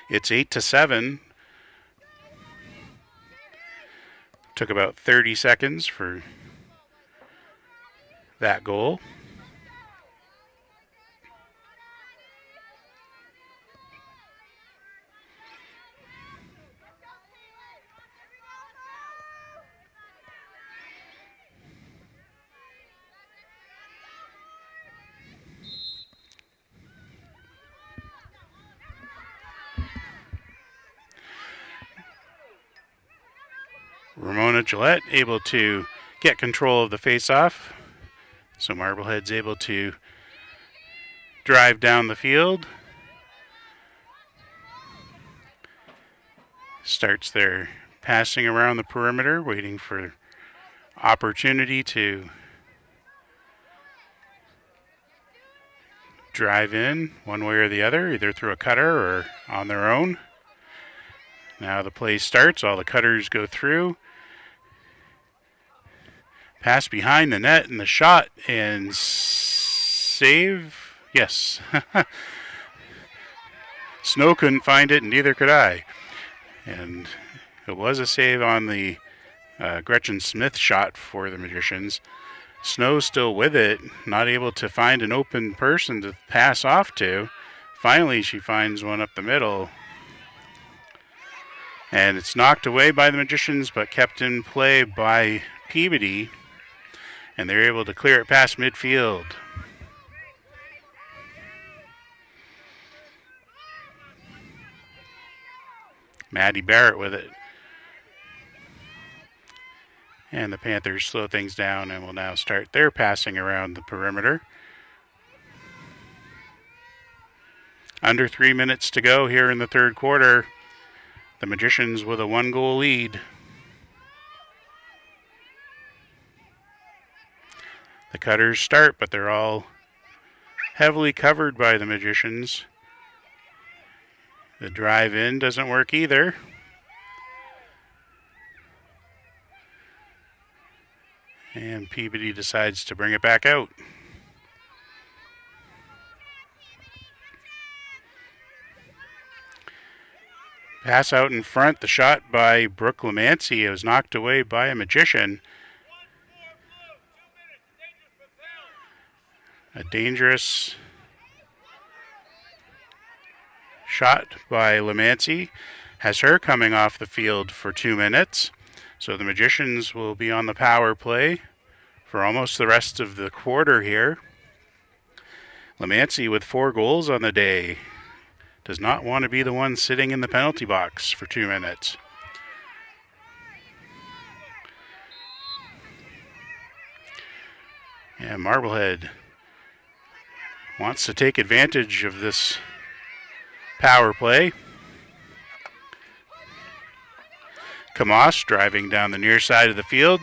It's 8-7. Took about 30 seconds for that goal. Ramona Gillette able to get control of the faceoff. So Marblehead's able to drive down the field. Starts their passing around the perimeter, waiting for opportunity to drive in one way or the other, either through a cutter or on their own. Now the play starts, all the cutters go through. Pass behind the net and the shot and save. Yes. Snow couldn't find it and neither could I. And it was a save on the Gretchen Smith shot for the Magicians. Snow's still with it, not able to find an open person to pass off to. Finally, she finds one up the middle. And it's knocked away by the Magicians, but kept in play by Peabody. And they're able to clear it past midfield. Maddie Barrett with it. And the Panthers slow things down and will now start their passing around the perimeter. Under 3 minutes to go here in the third quarter. The Magicians with a 1-goal lead. The Cutters start, but they're all heavily covered by the Magicians. The drive in doesn't work either. And Peabody decides to bring it back out. Pass out in front, the shot by Brooke Lamancy. It was knocked away by a Magician. A dangerous shot by Lamancy has her coming off the field for 2 minutes. So the Magicians will be on the power play for almost the rest of the quarter here. Lamancy with 4 goals on the day does not want to be the one sitting in the penalty box for 2 minutes. And Marblehead wants to take advantage of this power play. Kamos driving down the near side of the field.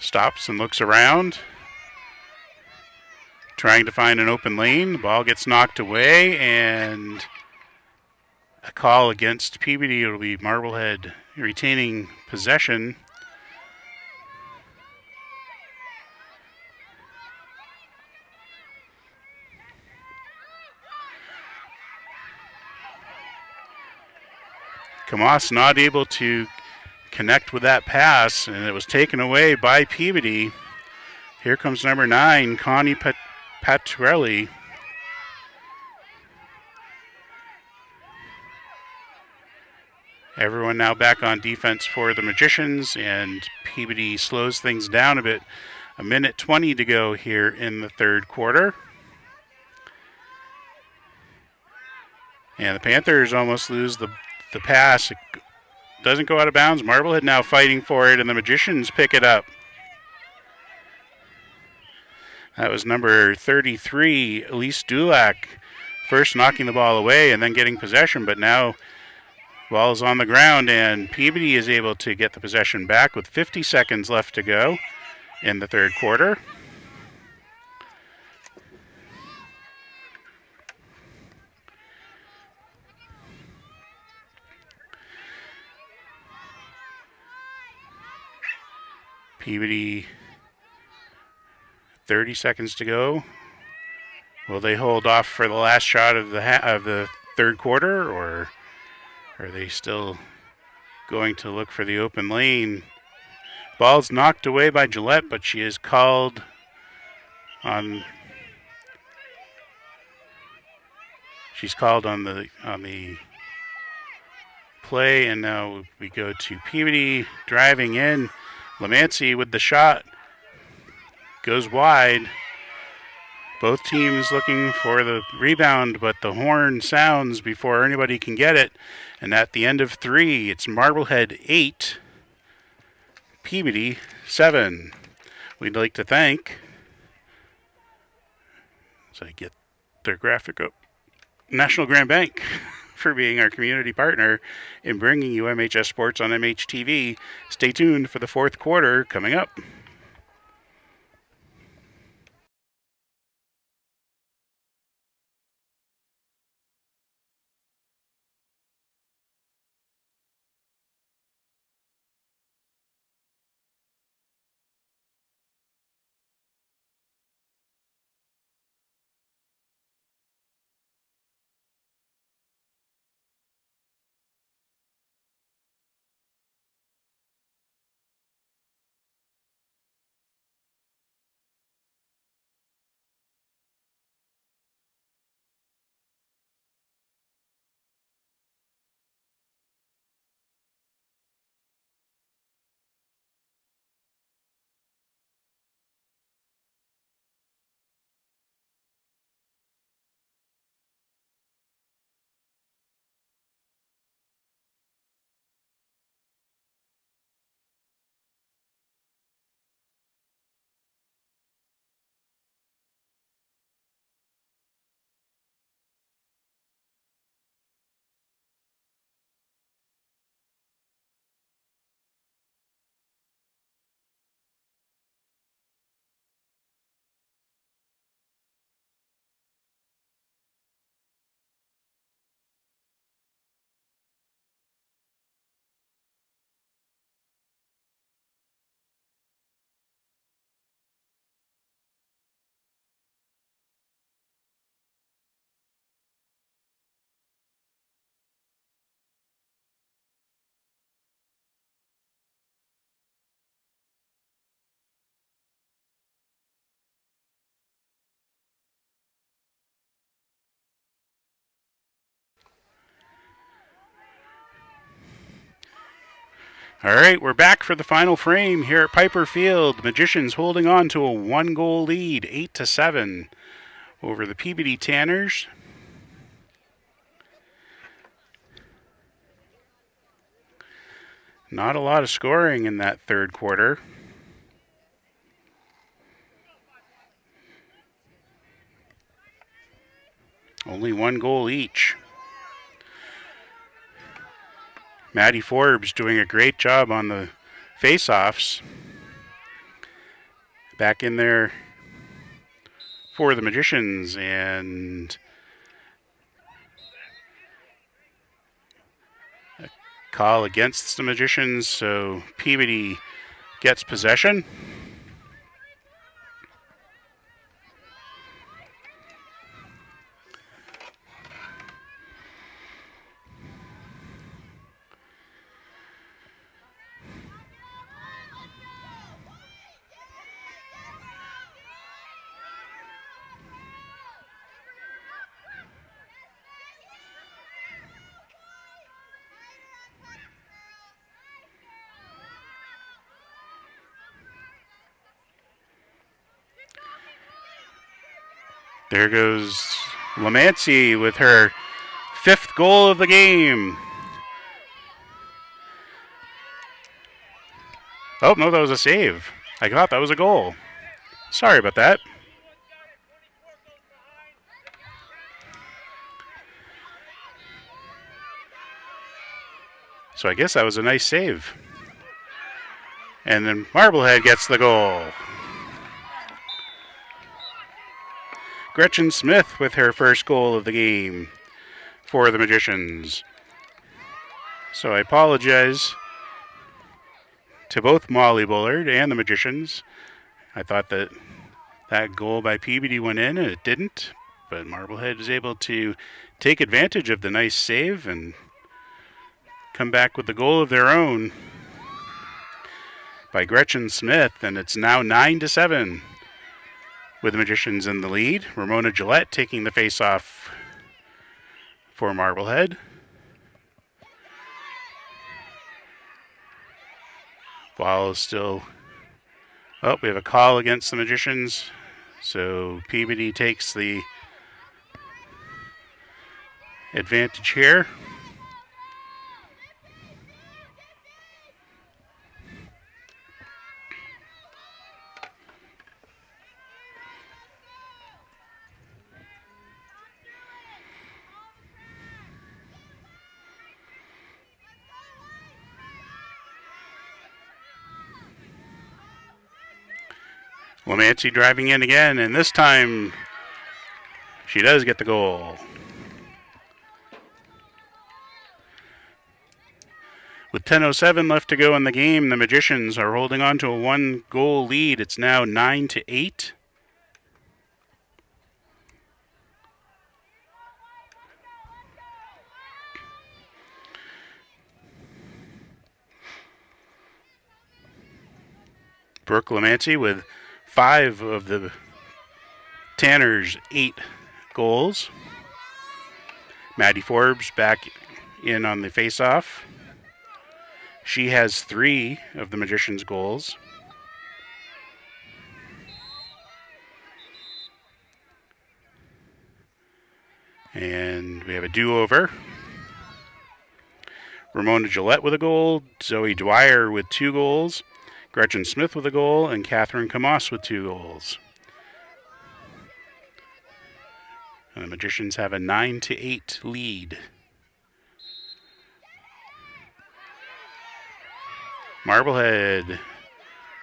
Stops and looks around. Trying to find an open lane. The ball gets knocked away and a call against Peabody. It'll be Marblehead retaining possession. Kamas not able to connect with that pass, and it was taken away by Peabody. Here comes number 9, Connie Patrelli. Everyone now back on defense for the Magicians, and Peabody slows things down a bit. 1:20 to go here in the third quarter. And the Panthers almost lose the pass. It doesn't go out of bounds. Marblehead now fighting for it, and the Magicians pick it up. That was number 33, Elise Dulac, first knocking the ball away and then getting possession, but now ball is on the ground, and Peabody is able to get the possession back with 50 seconds left to go in the third quarter. Peabody, 30 seconds to go. Will they hold off for the last shot of the third quarter, or are they still going to look for the open lane? Ball's knocked away by Gillette, but she is called on. She's called on the play, and now we go to Peabody driving in. Lamancy with the shot, goes wide. Both teams looking for the rebound, but the horn sounds before anybody can get it. And at the end of 3, it's Marblehead 8, Peabody 7. We'd like to thank, as I get their graphic up, National Grand Bank for being our community partner in bringing you MHS Sports on MHTV. Stay tuned for the fourth quarter coming up. All right, we're back for the final frame here at Piper Field. Magicians holding on to a 1-goal lead, 8-7 over the Peabody Tanners. Not a lot of scoring in that third quarter. Only 1 goal each. Maddie Forbes doing a great job on the face-offs. Back in there for the Magicians, and a call against the Magicians, so Peabody gets possession. There goes Lamancy with her 5th goal of the game. Oh, no, that was a save. I thought that was a goal. Sorry about that. So I guess that was a nice save. And then Marblehead gets the goal. Gretchen Smith with her first goal of the game for the Magicians. So I apologize to both Molly Bullard and the Magicians. I thought that goal by Peabody went in, and it didn't. But Marblehead was able to take advantage of the nice save and come back with the goal of their own by Gretchen Smith, and it's now 9-7 with the Magicians in the lead. Ramona Gillette taking the face-off for Marblehead. Ball is still... Oh, we have a call against the Magicians. So Peabody takes the advantage here. Lamancy driving in again, and this time she does get the goal. With 10:07 left to go in the game, the Magicians are holding on to a 1-goal lead. It's now 9-8. Brooke Lamancy with 5 of the Tanners' 8 goals. Maddie Forbes back in on the face-off. She has 3 of the Magicians' goals. And we have a do-over. Ramona Gillette with a goal. Zoe Dwyer with 2 goals. Gretchen Smith with a goal, and Catherine Camas with 2 goals. And the Magicians have a 9-8 lead. Marblehead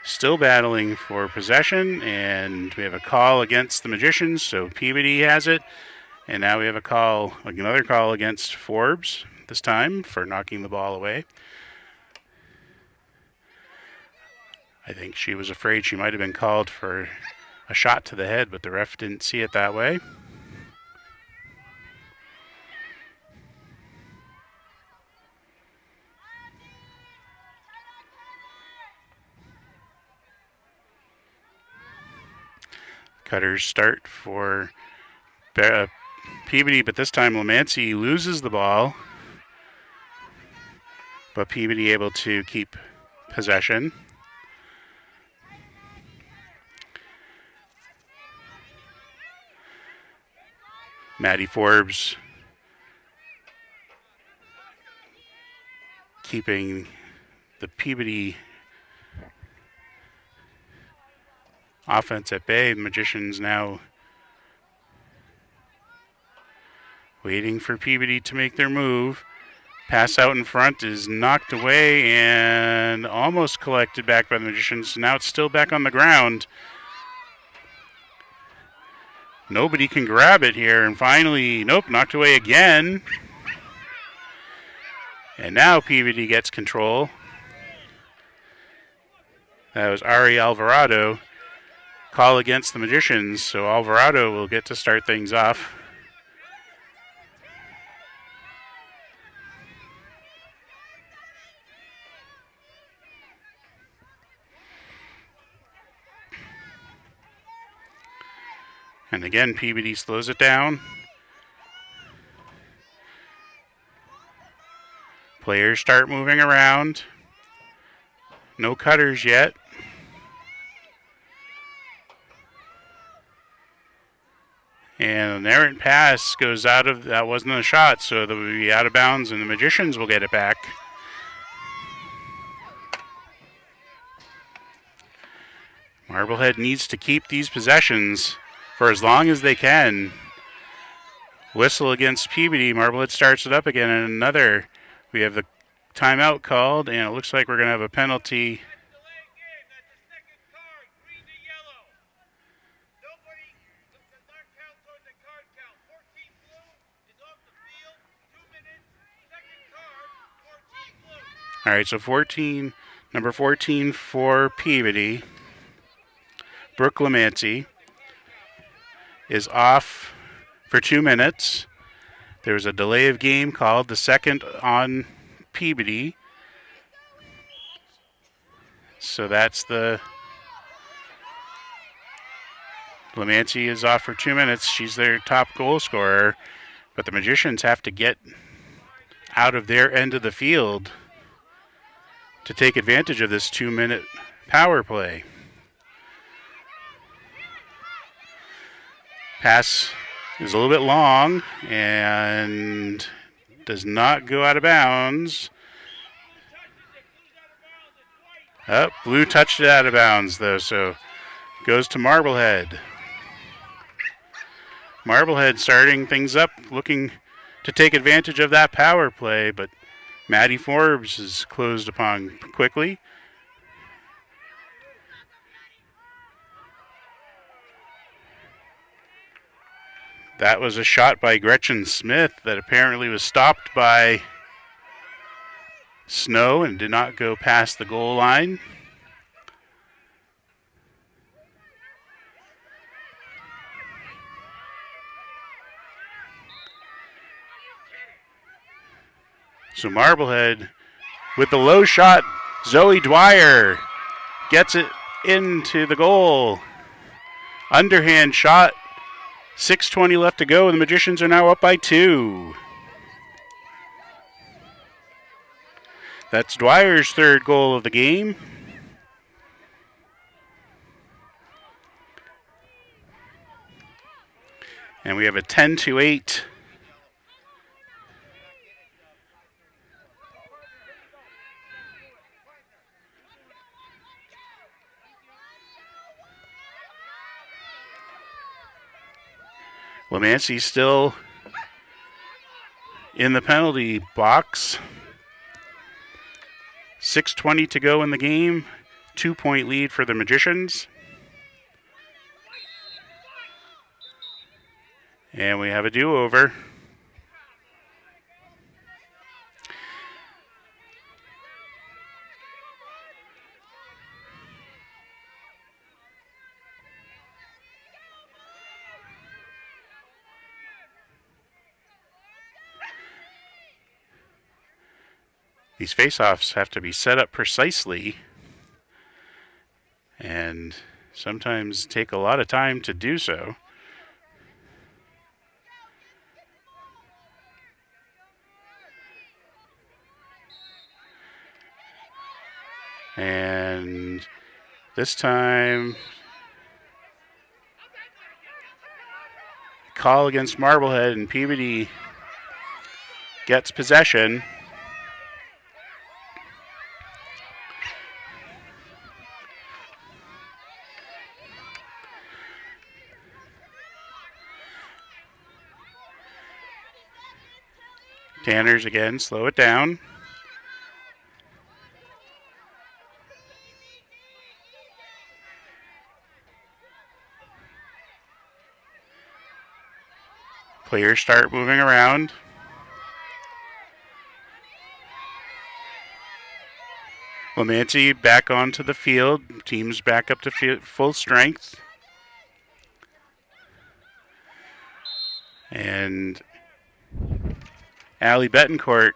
still battling for possession, and we have a call against the Magicians, so Peabody has it. And now we have another call against Forbes, this time for knocking the ball away. I think she was afraid she might have been called for a shot to the head, but the ref didn't see it that way. Cutters start for Peabody, but this time Lamancy loses the ball. But Peabody able to keep possession. Maddie Forbes keeping the Peabody offense at bay. The Magicians now waiting for Peabody to make their move. Pass out in front is knocked away and almost collected back by the Magicians. Now it's still back on the ground. Nobody can grab it here, and finally, nope, knocked away again. And now Peabody gets control. That was Ari Alvarado. Call against the Magicians, so Alvarado will get to start things off. And again, Peabody slows it down. Players start moving around. No cutters yet. And an errant pass goes out of, that wasn't a shot, so that will be out of bounds, and the Magicians will get it back. Marblehead needs to keep these possessions for as long as they can. Whistle against Peabody. Marblehead starts it up again, and we have the timeout called, and it looks like we're going to have a penalty. All right, so number 14 for Peabody, Brooke Lamancy, is off for 2 minutes. There was a delay of game called, the second on Peabody. So that's Lamancy is off for 2 minutes. She's their top goal scorer, but the Magicians have to get out of their end of the field to take advantage of this 2-minute power play. Pass is a little bit long and does not go out of bounds. Blue touched it out of bounds though, so goes to Marblehead. Marblehead starting things up, looking to take advantage of that power play, but Maddie Forbes is closed upon quickly. That was a shot by Gretchen Smith that apparently was stopped by Snow and did not go past the goal line. So Marblehead with the low shot, Zoe Dwyer gets it into the goal. Underhand shot, 6:20 left to go, and the Magicians are now up by 2. That's Dwyer's third goal of the game. And we have a 10-8 Lamancy still in the penalty box. 6:20 to go in the game. 2-point lead for the Magicians. And we have a do-over. These face-offs have to be set up precisely and sometimes take a lot of time to do so. And this time, call against Marblehead, and Peabody gets possession. Tanners again, slow it down. Players start moving around. Lamancy back onto the field. Team's back up to full strength. And Allie Betancourt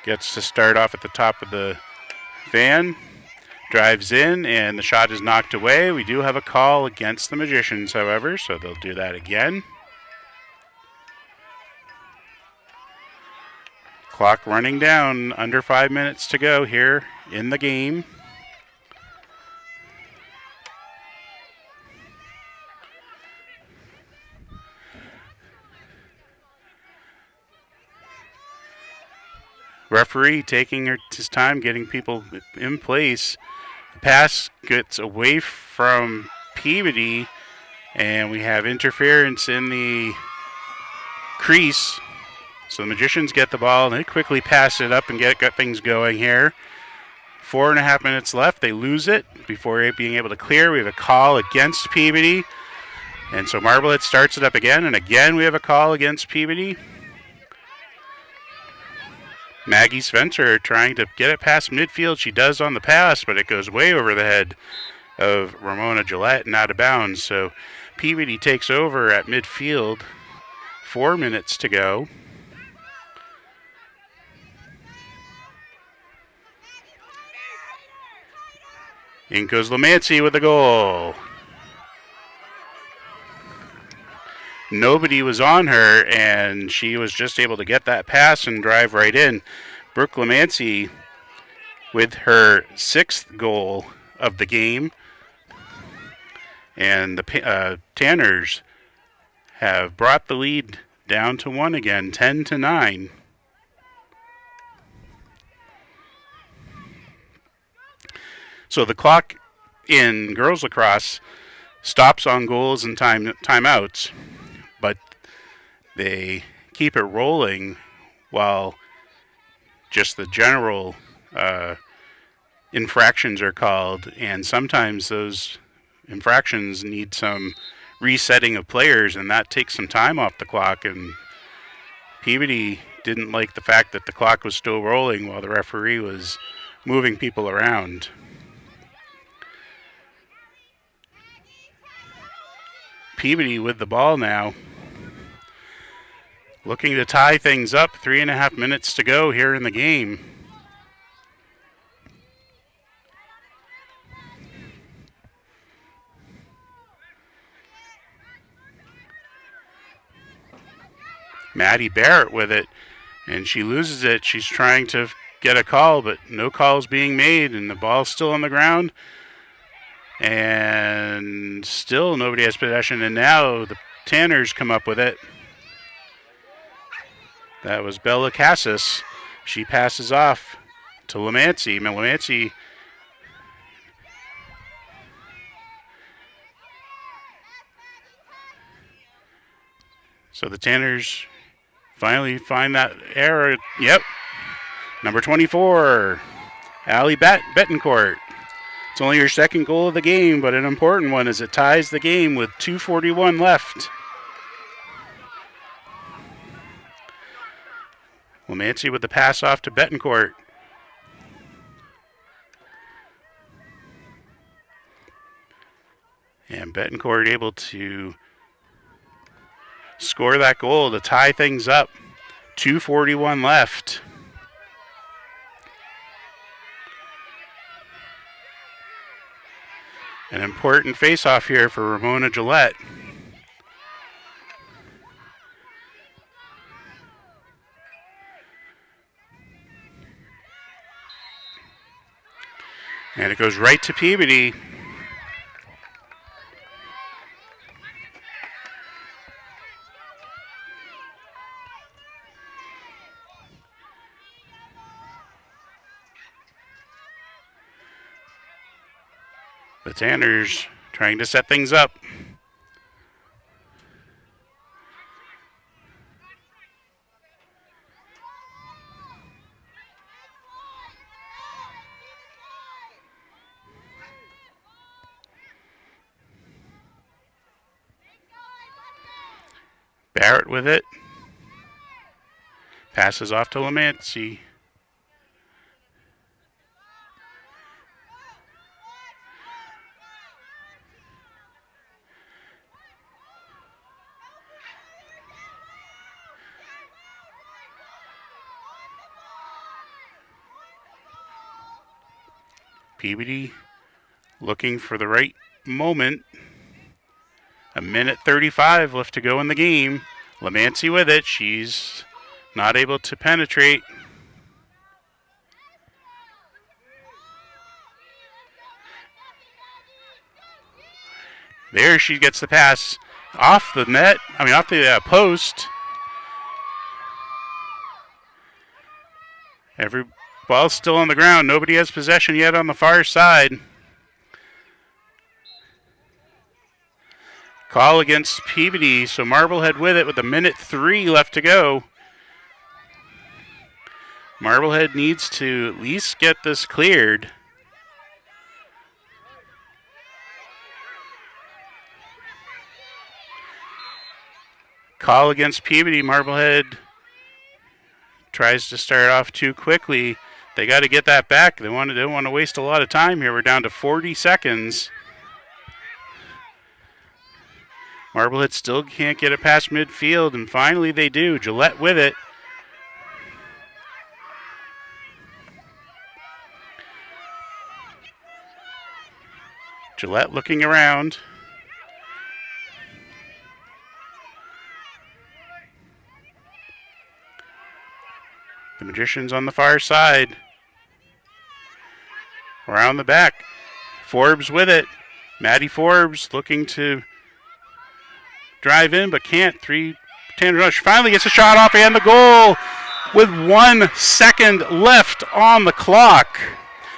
gets to start off at the top of the van, drives in, and the shot is knocked away. We do have a call against the Magicians, however, so they'll do that again. Clock running down, under 5 minutes to go here in the game. Referee taking his time getting people in place. The pass gets away from Peabody, and we have interference in the crease. So the Magicians get the ball, and they quickly pass it up and get things going here. 4.5 minutes left. They lose it before being able to clear. We have a call against Peabody. And so Marblehead starts it up again, and again we have a call against Peabody. Maggie Spencer trying to get it past midfield. She does on the pass, but it goes way over the head of Ramona Gillette and out of bounds. So Peabody takes over at midfield. 4 minutes to go. In goes Lamancy with the goal. Nobody was on her, and she was just able to get that pass and drive right in. Brooke Lamancy with her 6th goal of the game. And the Tanners have brought the lead down to 1 again, 10-9. So the clock in girls lacrosse stops on goals and timeouts, but they keep it rolling while just the general infractions are called, and sometimes those infractions need some resetting of players, and that takes some time off the clock. And Peabody didn't like the fact that the clock was still rolling while the referee was moving people around. Peabody with the ball now, looking to tie things up. 3.5 minutes to go here in the game. Maddie Barrett with it, and she loses it. She's trying to get a call, but no call is being made, and the ball's still on the ground. And still nobody has possession, and now the Tanners come up with it. That was Bella Cassis. She passes off to Lamancy. Lamancy so the Tanners finally find that error. Yep. Number 24, Allie Bettencourt. It's only her 2nd goal of the game, but an important one as it ties the game with 2:41 left. Lamancy with the pass off to Bettencourt. And Bettencourt able to score that goal to tie things up. 2:41 left. An important face-off here for Ramona Gillette. And it goes right to Peabody. The Tanners trying to set things up. Barrett with it. Passes off to Lamancy. Peabody looking for the right moment. 1:35 left to go in the game. Lamancy with it. She's not able to penetrate. There she gets the pass off the net, off the post. Every ball's still on the ground. Nobody has possession yet on the far side. Call against Peabody, so Marblehead with it with 1:03 left to go. Marblehead needs to at least get this cleared. Call against Peabody. Marblehead tries to start off too quickly. They got to get that back. They don't want to waste a lot of time here. We're down to 40 seconds. Marblehead still can't get it past midfield, and finally they do. Gillette with it. Gillette looking around. The Magicians on the far side. Around the back. Forbes with it. Maddie Forbes looking to drive in, but can't. Tanners rush. Finally gets a shot off and the goal with 1 second left on the clock.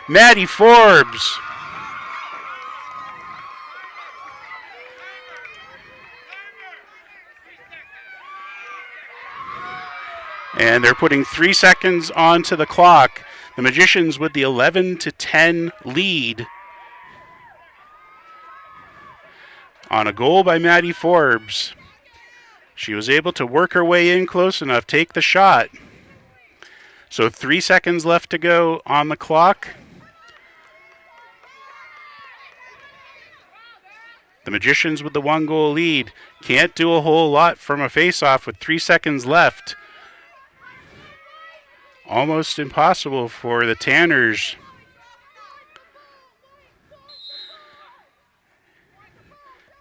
Maddie Forbes. And they're putting 3 seconds onto the clock. The Magicians with the 11-10 lead. On a goal by Maddie Forbes. She was able to work her way in close enough, take the shot. So 3 seconds left to go on the clock. The Magicians with the 1-goal lead. Can't do a whole lot from a face-off with 3 seconds left. Almost impossible for the Tanners.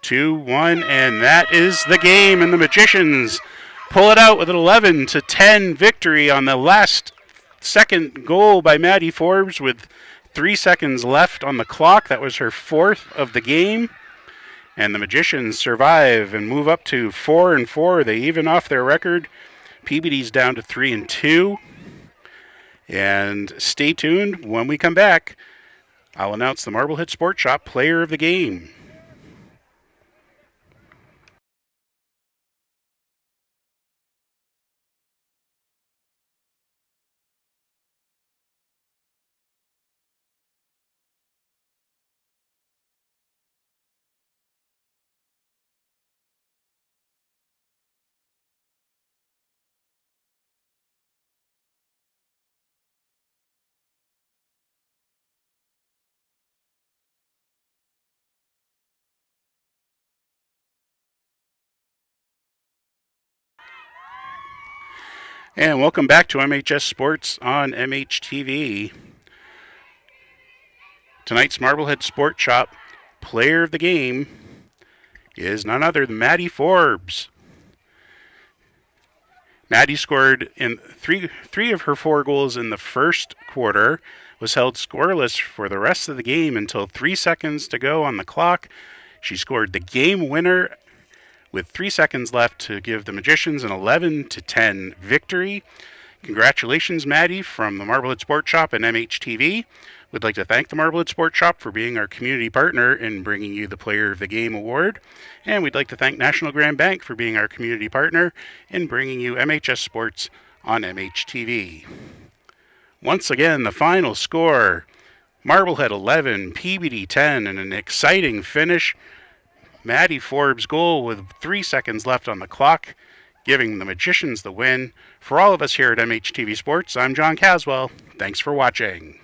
Two, 1, and that is the game. And the Magicians pull it out with an 11-10 victory on the last second goal by Maddie Forbes with 3 seconds left on the clock. That was her 4th of the game. And the Magicians survive and move up to 4-4. They even off their record. Peabody's down to 3-2. And stay tuned. When we come back, I'll announce the Marblehead Sports Shop Player of the Game. And welcome back to MHS Sports on MHTV. Tonight's Marblehead Sports Shop Player of the Game is none other than Maddie Forbes. Maddie scored in three of her 4 goals in the first quarter, was held scoreless for the rest of the game until 3 seconds to go on the clock. She scored the game winner with 3 seconds left to give the Magicians an 11-10 victory. Congratulations, Maddie, from the Marblehead Sports Shop and MHTV. We'd like to thank the Marblehead Sports Shop for being our community partner in bringing you the Player of the Game award. And we'd like to thank National Grand Bank for being our community partner in bringing you MHS Sports on MHTV. Once again, the final score, Marblehead 11, Peabody 10, and an exciting finish. Maddie Forbes' goal with 3 seconds left on the clock, giving the Magicians the win. For all of us here at MHTV Sports, I'm John Caswell. Thanks for watching.